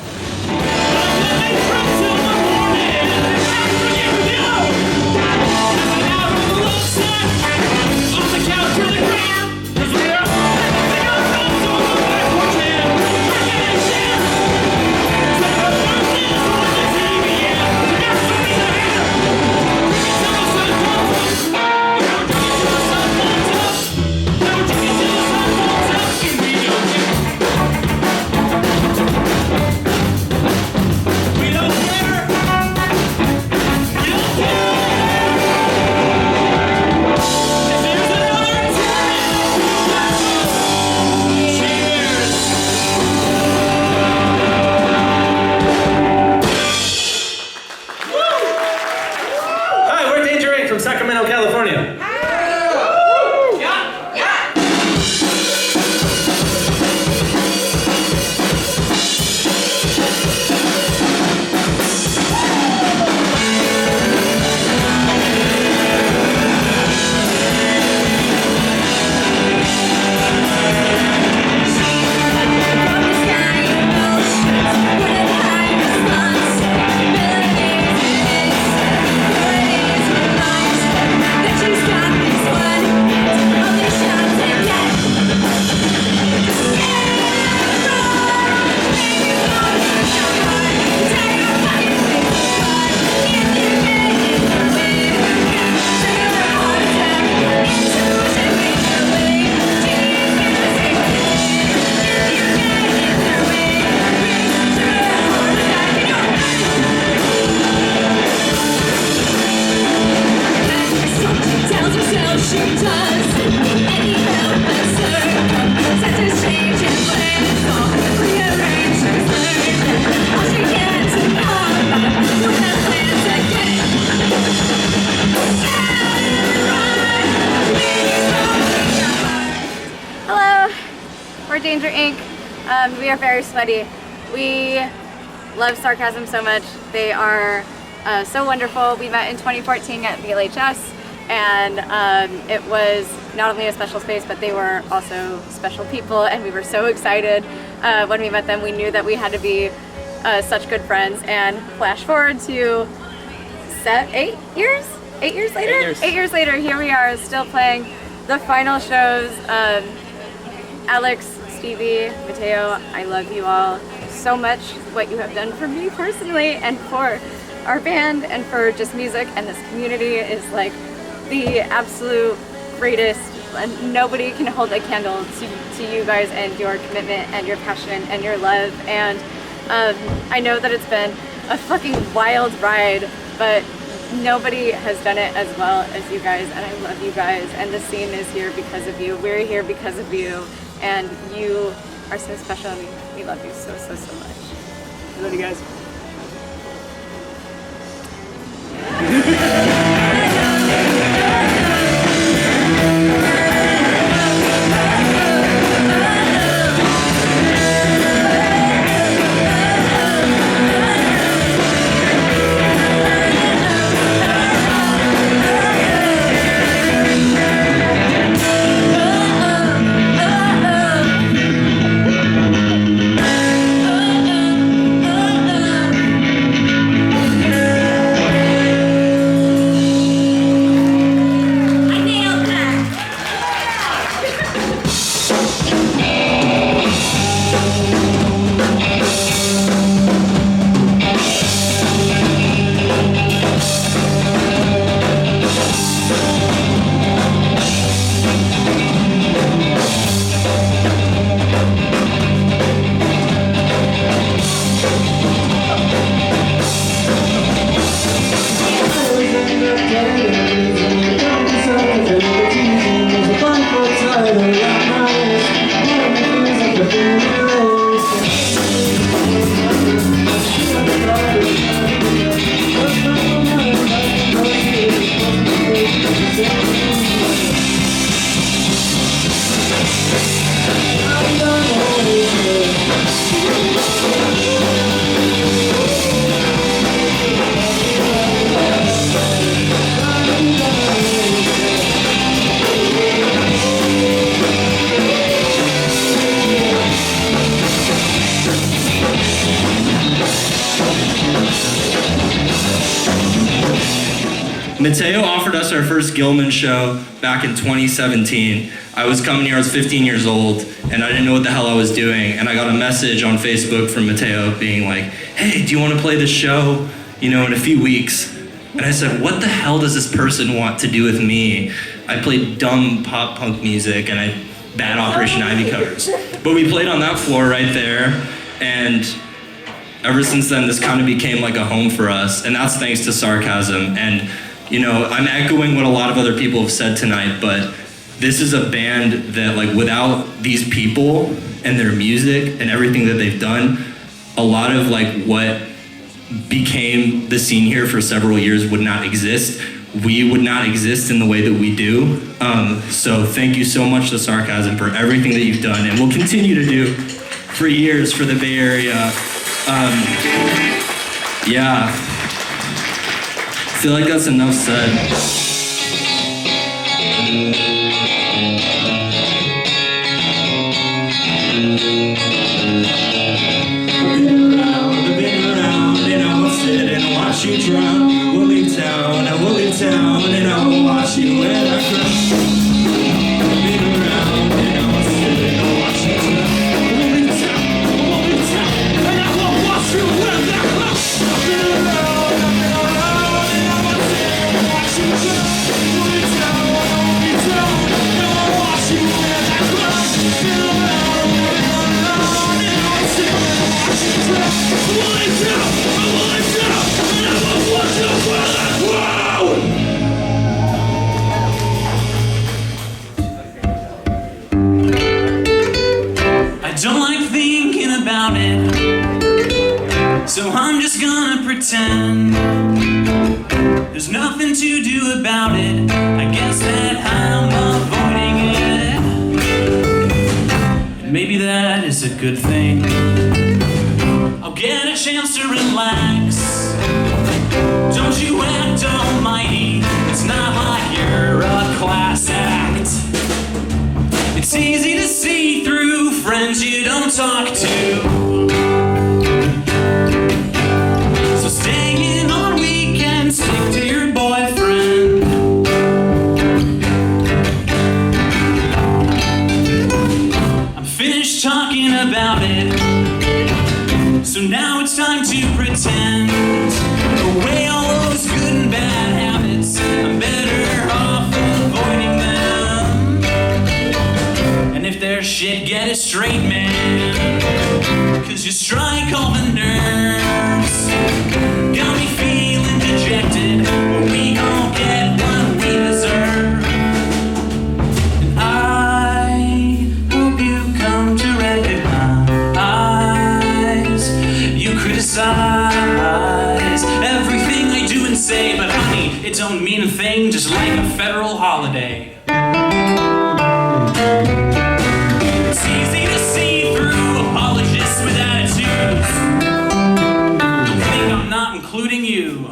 Hello, we're Danger Inc. We are very sweaty. We love Sarcasm so much. They are so wonderful. We met in 2014 at VLHS, and it was not only a special space, but they were also special people, and we were so excited when we met them. We knew that we had to be such good friends, and flash forward to 8 years? 8 years later? 8 years. 8 years later, here we are still playing the final shows. Alex, Stevie, Mateo, I love you all so much. What you have done for me personally and for our band and for just music and this community is like the absolute greatest. And nobody can hold a candle to you guys and your commitment and your passion and your love. And I know that it's been a fucking wild ride, but nobody has done it as well as you guys, and I love you guys, and the scene is here because of you. We're here because of you, and you are so special, and we love you so, so, so much. I love you guys. Mateo offered us our first Gilman show back in 2017. I was coming here, I was 15 years old, and I didn't know what the hell I was doing, and I got a message on Facebook from Mateo being like, hey, do you want to play this show, in a few weeks? And I said, what the hell does this person want to do with me? I played dumb pop punk music and bad Operation Ivy covers. But we played on that floor right there, and ever since then, this kind of became like a home for us, and that's thanks to Sarcasm. And I'm echoing what a lot of other people have said tonight, but this is a band that, without these people and their music and everything that they've done, a lot of, what became the scene here for several years would not exist. We would not exist in the way that we do. So thank you so much to Sarcasm for everything that you've done and will continue to do for years for the Bay Area. Yeah. I feel like that's enough said. I've been around, and I will sit and watch you drown. We'll leave town, and we'll leave town, and I will watch you when I cry. I've been around, and I will sit and watch you drown. We'll leave town, and I will watch you when I cry. I've been around, and I will sit and watch you drown. We'll leave town, So I'm just gonna pretend there's nothing to do about it. I guess that I'm avoiding it. And maybe that is a good thing. I'll get a chance to relax. Don't you act almighty. It's not like you're a class act. It's easy to see through friends you don't talk to. So stay in on weekends, stick to your boyfriend. I'm finished talking about it. So now it's time to pretend away all those good and bad habits. I'm better off avoiding them. And if there's shit, get it straight, man. Cause you strike all the nerves. Got me feeling dejected, but we gon' get what we deserve. And I hope you come to recognize you criticize everything I do and say, but honey, it don't mean a thing, just like a federal holiday. It's easy to see through apologists with attitudes. Don't think I'm not including you.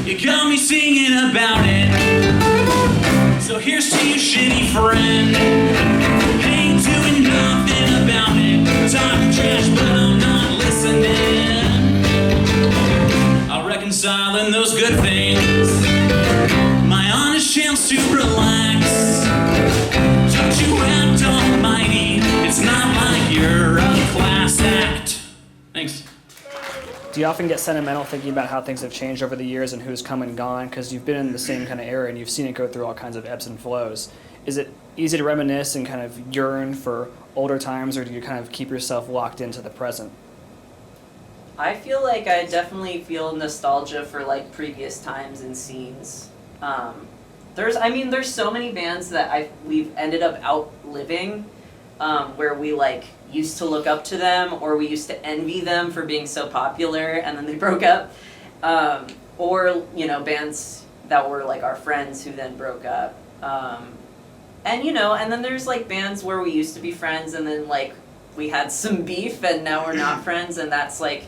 You got me singing about it. So here's to you, shitty friend. Ain't doing nothing about it. Talking trash, but I'm not listening. I'll reconcile in those good things. My honest chance to relax. Don't you act almighty. It's not like you're a class act. Thanks. Do you often get sentimental thinking about how things have changed over the years and who's come and gone? Because you've been in the same kind of era and you've seen it go through all kinds of ebbs and flows. Is it easy to reminisce and kind of yearn for older times, or do you kind of keep yourself locked into the present? I feel like I definitely feel nostalgia for like previous times and scenes. There's so many bands that we've ended up outliving, where we like used to look up to them, or we used to envy them for being so popular and then they broke up, or you know, bands that were like our friends who then broke up, and you know, and then there's like bands where we used to be friends and then like we had some beef and now we're not friends, and that's like,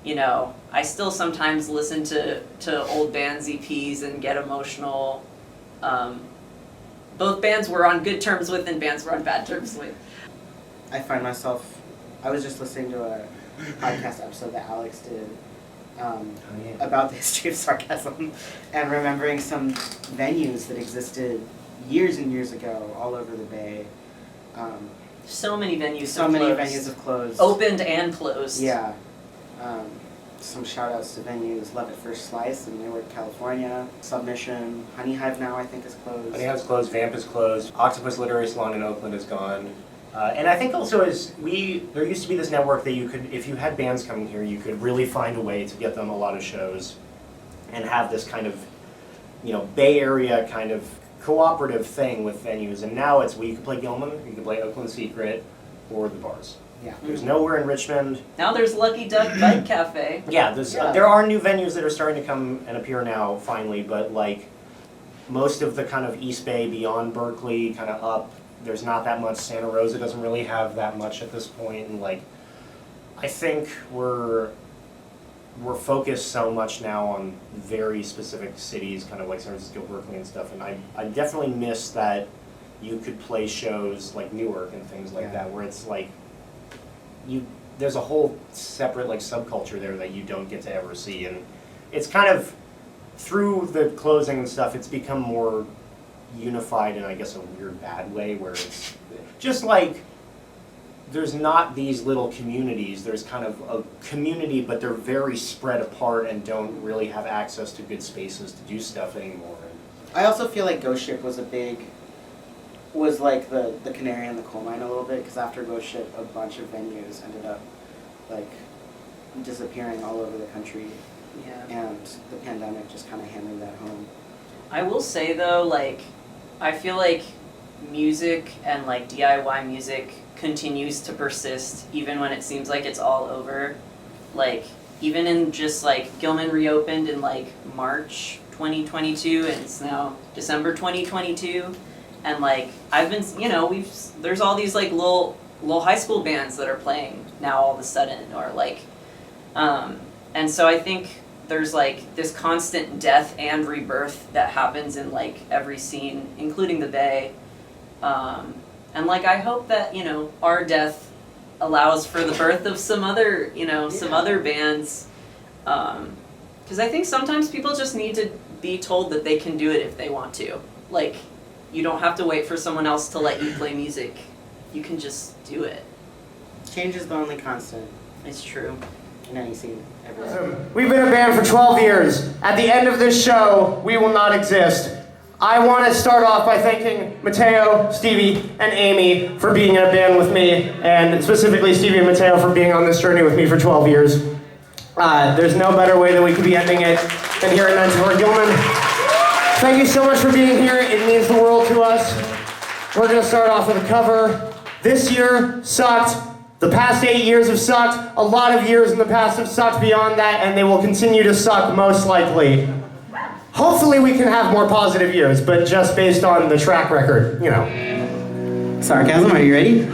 you know, I still sometimes listen to old bands EPs and get emotional. Both bands we're on good terms with and bands we're on bad terms with. I find myself, I was just listening to a podcast episode that Alex did about the history of sarcasm and remembering some venues that existed years and years ago all over the Bay. So many venues have closed. Opened and closed. Yeah. Some shout outs to venues, Love at First Slice in Newark, California, Submission, Honey Hive now I think is closed. Honey Hive's closed, Vamp is closed, Octopus Literary Salon in Oakland is gone. And I think also there used to be this network that you could, if you had bands coming here, you could really find a way to get them a lot of shows and have this kind of, you know, Bay Area kind of cooperative thing with venues. And now it's, well, you can play Gilman, you can play Oakland Secret, or the bars. Yeah. There's nowhere in Richmond. Now there's Lucky Duck Bike Cafe. Yeah, there are new venues that are starting to come and appear now, finally, but like most of the kind of East Bay beyond Berkeley, kind of up, there's not that much. Santa Rosa doesn't really have that much at this point, and like, I think we're focused so much now on very specific cities, kind of like San Francisco, Berkeley and stuff, and I definitely miss that you could play shows like Newark and things like that, where it's like, there's a whole separate like subculture there that you don't get to ever see, and it's kind of, through the closing and stuff, it's become more unified in, I guess, a weird bad way, where it's just like there's not these little communities. There's kind of a community, but they're very spread apart and don't really have access to good spaces to do stuff anymore. I also feel like Ghost Ship was like the canary in the coal mine a little bit, because after Ghost Ship, a bunch of venues ended up like disappearing all over the country. Yeah. And the pandemic just kind of hammering that home. I will say though, like, I feel like music and like DIY music continues to persist even when it seems like it's all over. Like, even in just like Gilman reopened in like March 2022 and it's now December 2022, and like I've been, you know, there's all these like little high school bands that are playing now all of a sudden, or like and so I think there's like this constant death and rebirth that happens in like every scene, including the Bay. And like I hope that, you know, our death allows for the birth of some other, you know, some other bands. Because I think sometimes people just need to be told that they can do it if they want to. Like, you don't have to wait for someone else to let you play music. You can just do it. Change is the only constant. It's true. In any scene. We've been a band for 12 years. At the end of this show, we will not exist. I want to start off by thanking Mateo, Stevie, and Amy for being in a band with me, and specifically Stevie and Mateo for being on this journey with me for 12 years. There's no better way that we could be ending it than here at 94 Gilman. Thank you so much for being here. It means the world to us. We're going to start off with a cover. This year sucked. The past 8 years have sucked. A lot of years in the past have sucked beyond that, and they will continue to suck most likely. Hopefully we can have more positive years, but just based on the track record, you know. Sarcasm, are you ready?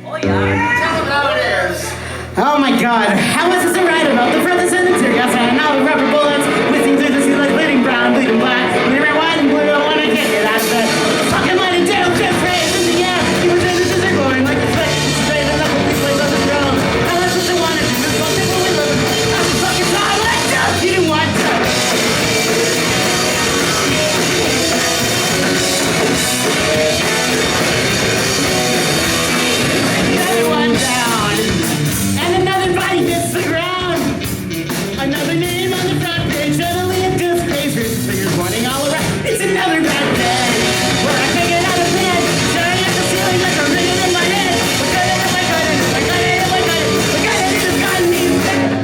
Oh yeah. Tell them how it is. Oh my god, how is this to write about the brothers and the tear gas and all the rubber bullets, whizzing through the sea like bleeding brown, bleeding black, bleeding white and blue, I wanna get it out of it. Fucking money down, just raised in the air, even though this is going like the sweat, straight and up with these plays on the throne. How much does it want to do, this one thing we live, I'm fucking tired like that, you didn't want to. Everyone down, and another body hits the ground. Another name on the front page, suddenly a disgrace. Figures pointing all around. It's another bad day where I can't get out of bed, staring at the ceiling like a ringing in my head. What kind of I got it? I got it. What kind of this got me bad?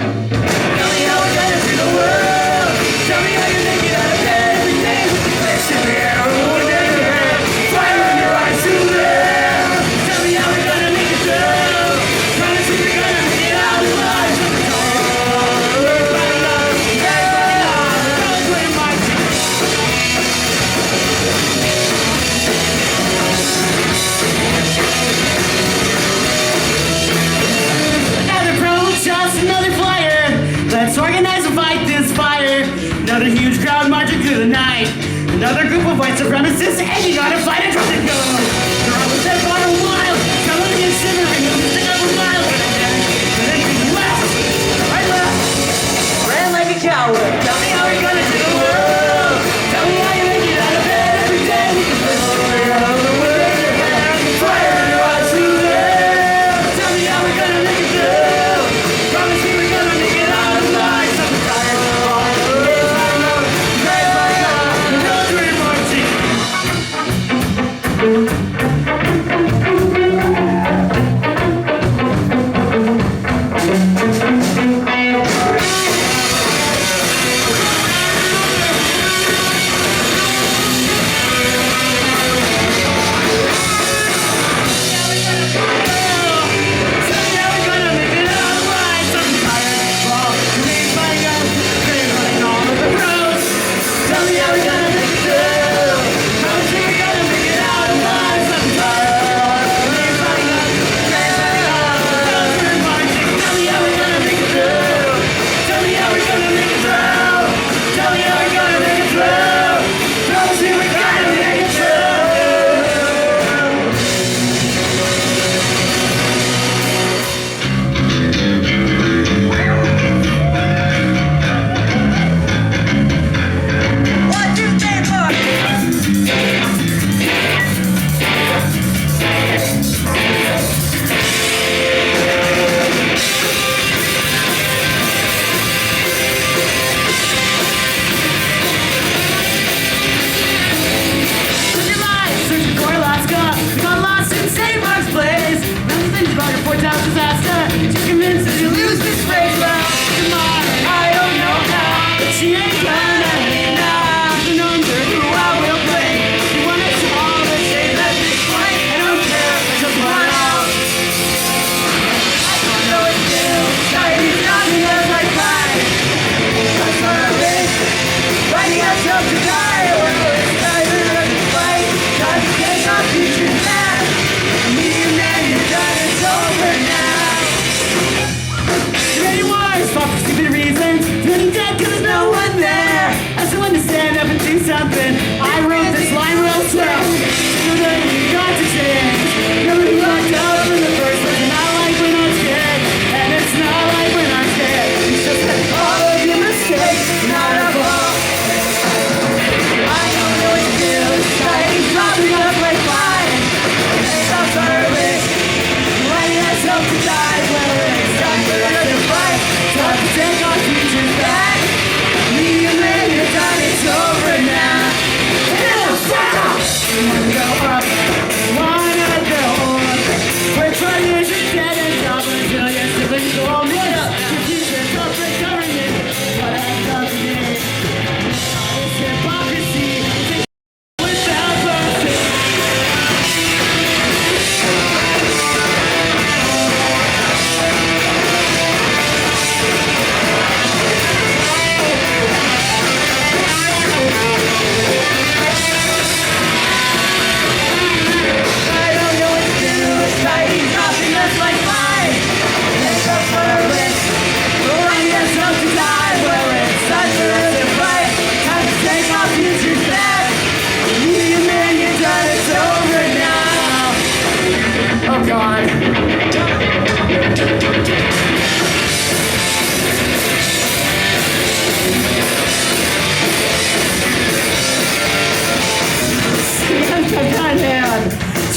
Tell me how we're gonna do the world. Tell me how you make it out of bed every day. Listen to me, I don't know what they heard. Fire in your eyes to live. Tell me how we're gonna make it through. Promise me we're gonna make it out alive. Another protest, another flyer. Let's organize and fight this fire. Another huge crowd marching through the night. Another group of white supremacists, and you gotta fight a drunken gun. They're all with their bottom wild, coming and shivering, and lifting up a mile. But then to the left, right left, ran like a coward. Tell me how you're gonna do the world. Tell me how you make it out of bed every day. We can put fire on the world. Fire in your eyes to live. Tell me how we're gonna make it through. Promise me we're gonna make it out alive. So I'm tired of all the world. Great by God, no dream marching. Tell me how we're gonna make it through. Promise me we're gonna make it out alive.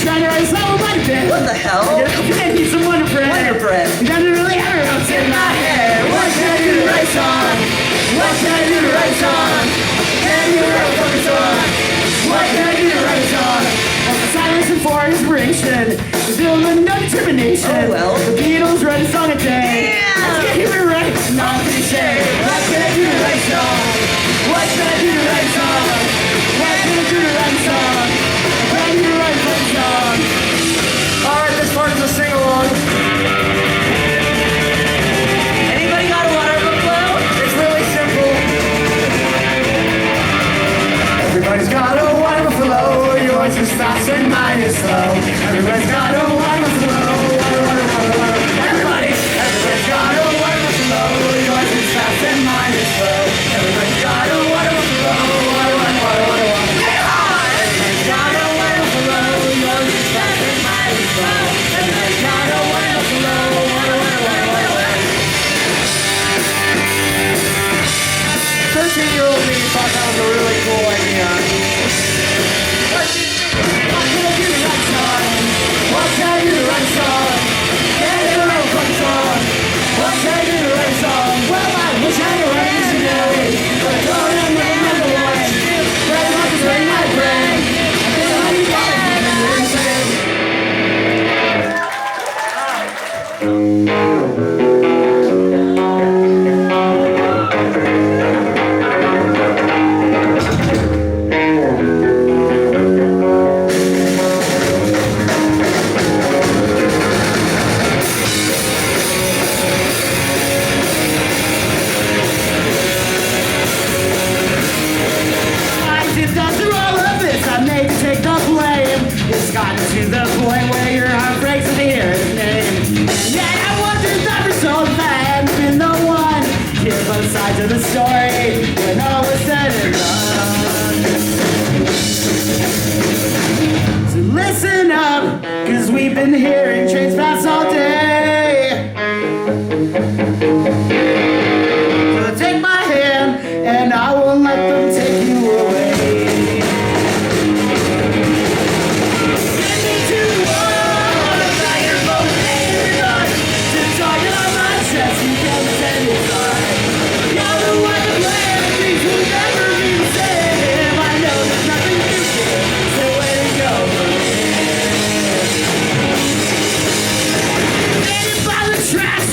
trying to write a song about it. What the hell? I need some Wonder Bread. Wonder Bread. It doesn't really have a route in my head. What can I do to write a song? What can I do to write a song? Can I do to write a fucking song? What can I do to write a song? Silence and for inspiration. There's still no determination. Oh well. The Beatles write a song a day. Yeah. Let's get here right. Not cliche. What can I do to write a song? What can I do to write a song? What can I do to write a song? What can I do to write a fucking song? Alright, this part is a sing-along. Anybody got a water flow? It's really simple. Everybody's got a wonderful flow. Yours is fast and mine is slow. Everybody's got a wonderful flow. Everybody's got a wonderful flow. Yours is fast and mine is slow. Everybody's got a wonderful flow. Everybody's got a wonderful flow. Yours is fast and mine is slow. Everybody's got a wonderful flow. 13-year-old me thought that was a really cool idea. What can I do to write a song? What can I do to write a song? Can I do to write a fucking song? What can I do to write a song? Well, I wish I could write this today, but I don't remember one. Write like it's in my brain. I think I need to take the blame. It's gotten to the point where your heart breaks to hear his name. Yeah, I wonder if I was so bad, been the one. Hear both sides of the story when all was said and done. So listen up, cause we've been hearing trains pass all day. So take my hand, and I won't let them take you away.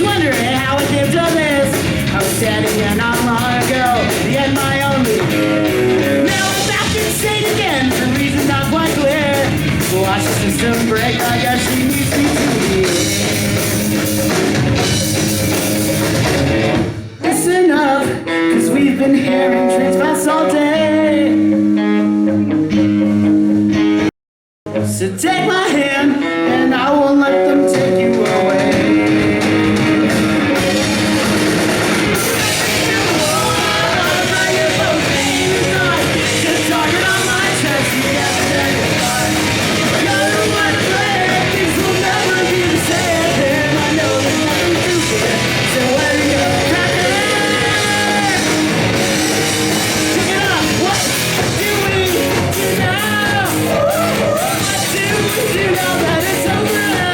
Wondering how it came to this. I was standing here not long ago, the end my only. Now I'm back in state again for reasons not quite clear. Watch the system break, I guess she needs me to be. Listen up, cause we've been hearing trains pass all day. So take my hand, and I won't let them take you away. You know that it's over.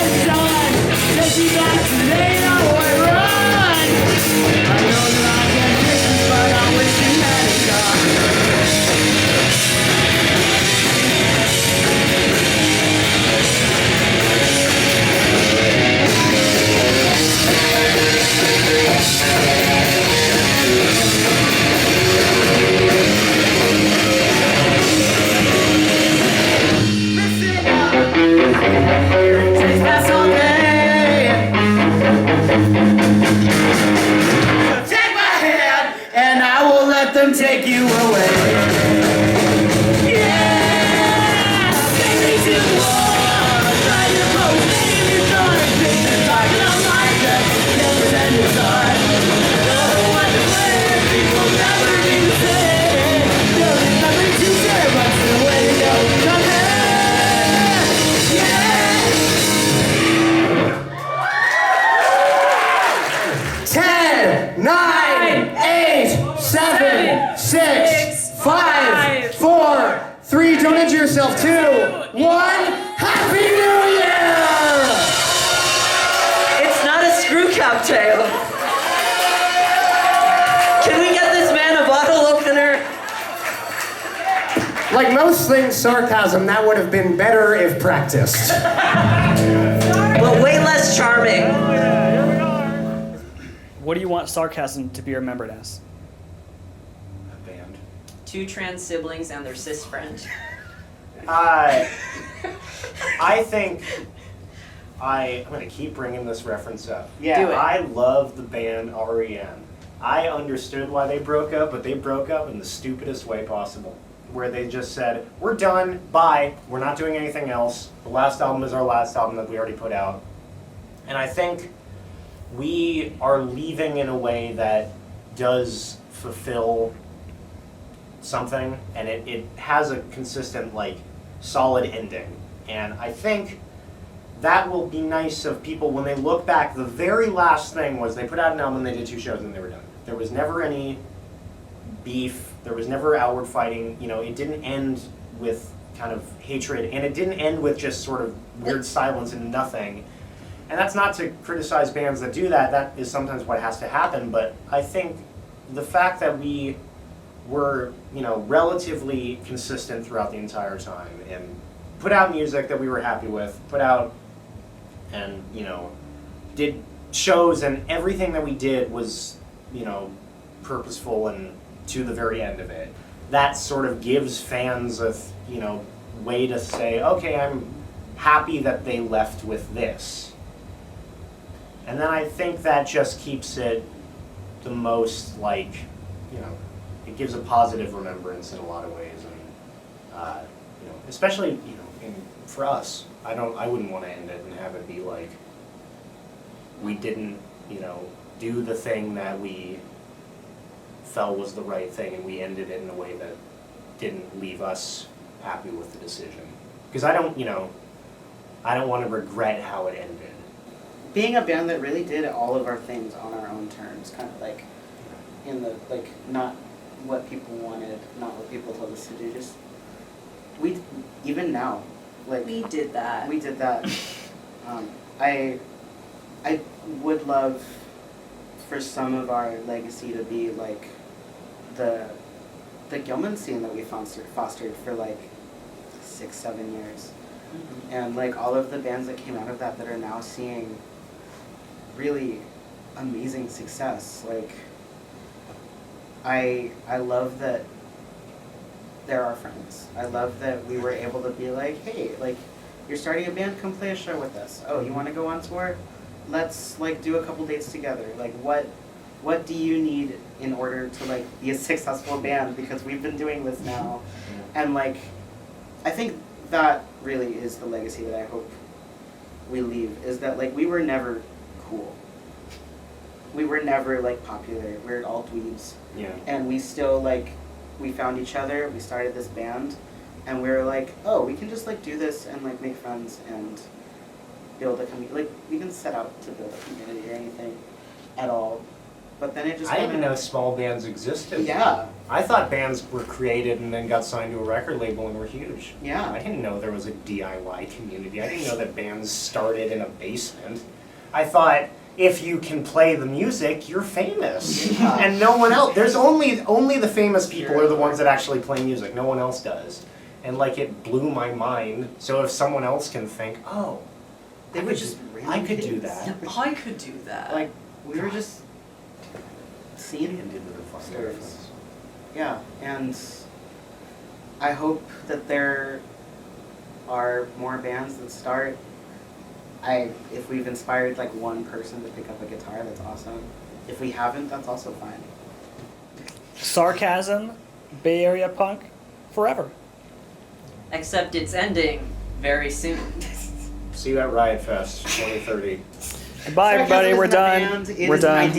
yourself 2, 1. Happy New Year! It's not a screw cap tail. Can we get this man a bottle opener? Like most things sarcasm, that would have been better if practiced. But way less charming. What do you want sarcasm to be remembered as? A band. 2 trans siblings and their cis friend. I think I'm going to keep bringing this reference up. Yeah. Do it. I love the band REM. I understood why they broke up, but they broke up in the stupidest way possible. Where they just said, we're done, bye, we're not doing anything else. The last album is our last album that we already put out. And I think we are leaving in a way that does fulfill something, and it has a consistent, like, solid ending. And I think that will be nice of people when they look back. The very last thing was they put out an album, they did 2 shows, and they were done. There was never any beef. There was never outward fighting. You know, it didn't end with kind of hatred, and it didn't end with just sort of weird silence and nothing. And that's not to criticize bands that do that. That is sometimes what has to happen. But I think the fact that we were, you know, relatively consistent throughout the entire time and put out music that we were happy with, put out and, you know, did shows, and everything that we did was, you know, purposeful and to the very end of it. That sort of gives fans a, you know, way to say, okay, I'm happy that they left with this. And then I think that just keeps it the most, like, you know, it gives a positive remembrance in a lot of ways. And, you know, especially, you know, for us, I wouldn't want to end it and have it be like, we didn't, you know, do the thing that we felt was the right thing, and we ended it in a way that didn't leave us happy with the decision. Because I don't want to regret how it ended. Being a band that really did all of our things on our own terms, kind of like in the, like, not what people wanted, not what people told us to do, just, even now, like. We did that. We did that. I would love for some of our legacy to be like the Gilman scene that we fostered for like 6-7 years. Mm-hmm. And like all of the bands that came out of that are now seeing really amazing success. Like I love that they're our friends. I love that we were able to be like, hey, like, you're starting a band, come play a show with us. Oh, you want to go on tour? Let's like do a couple dates together. Like, what do you need in order to like be a successful band? Because we've been doing this now, and like, I think that really is the legacy that I hope we leave. Is that like we were never cool. We were never like popular. We're all dweebs. Yeah. And we still like, we found each other. We started this band, and we were like, oh, we can just like do this and like make friends and build a community. Like, we didn't set out to build a community or anything at all. But then it just I didn't even know small bands existed. Yeah. I thought bands were created and then got signed to a record label and were huge. Yeah. I didn't know there was a DIY community. I didn't know that bands started in a basement. I thought if you can play the music, you're famous. Yeah. And no one else. There's only the famous people are the ones that actually play music. No one else does. And like, it blew my mind. So if someone else can think, oh, They were just I could do that. I could do that. Like, we were just seeing stories. Yeah, and I hope that there are more bands that start. If we've inspired like one person to pick up a guitar, that's awesome. If we haven't, that's also fine. Sarcasm, Bay Area punk, forever. Except it's ending very soon. See you at Riot Fest 2030. Bye, everybody. We're done. We're done.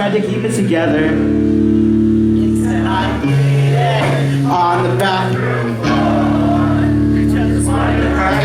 tried to keep it together. Instead I did it on the bathroom floor. Just wanted to hurt.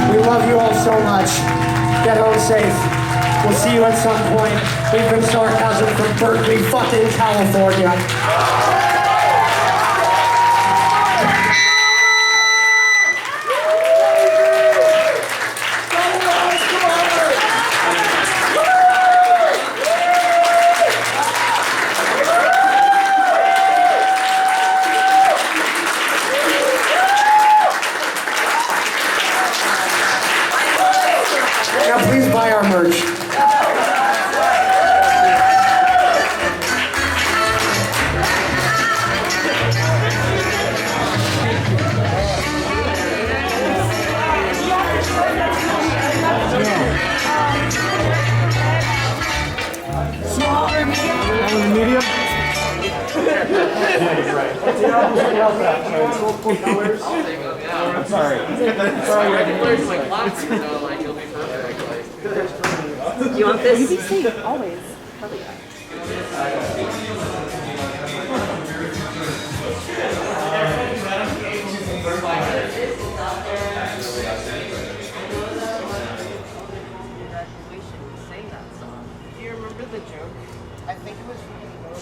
We love you all so much. Get home safe. We'll see you at some point. We've been Sarcasm from Berkeley, fucking California. Now please buy our merch. Medium? Do you want this? You be safe, always. Do you remember the joke? I think it was really low.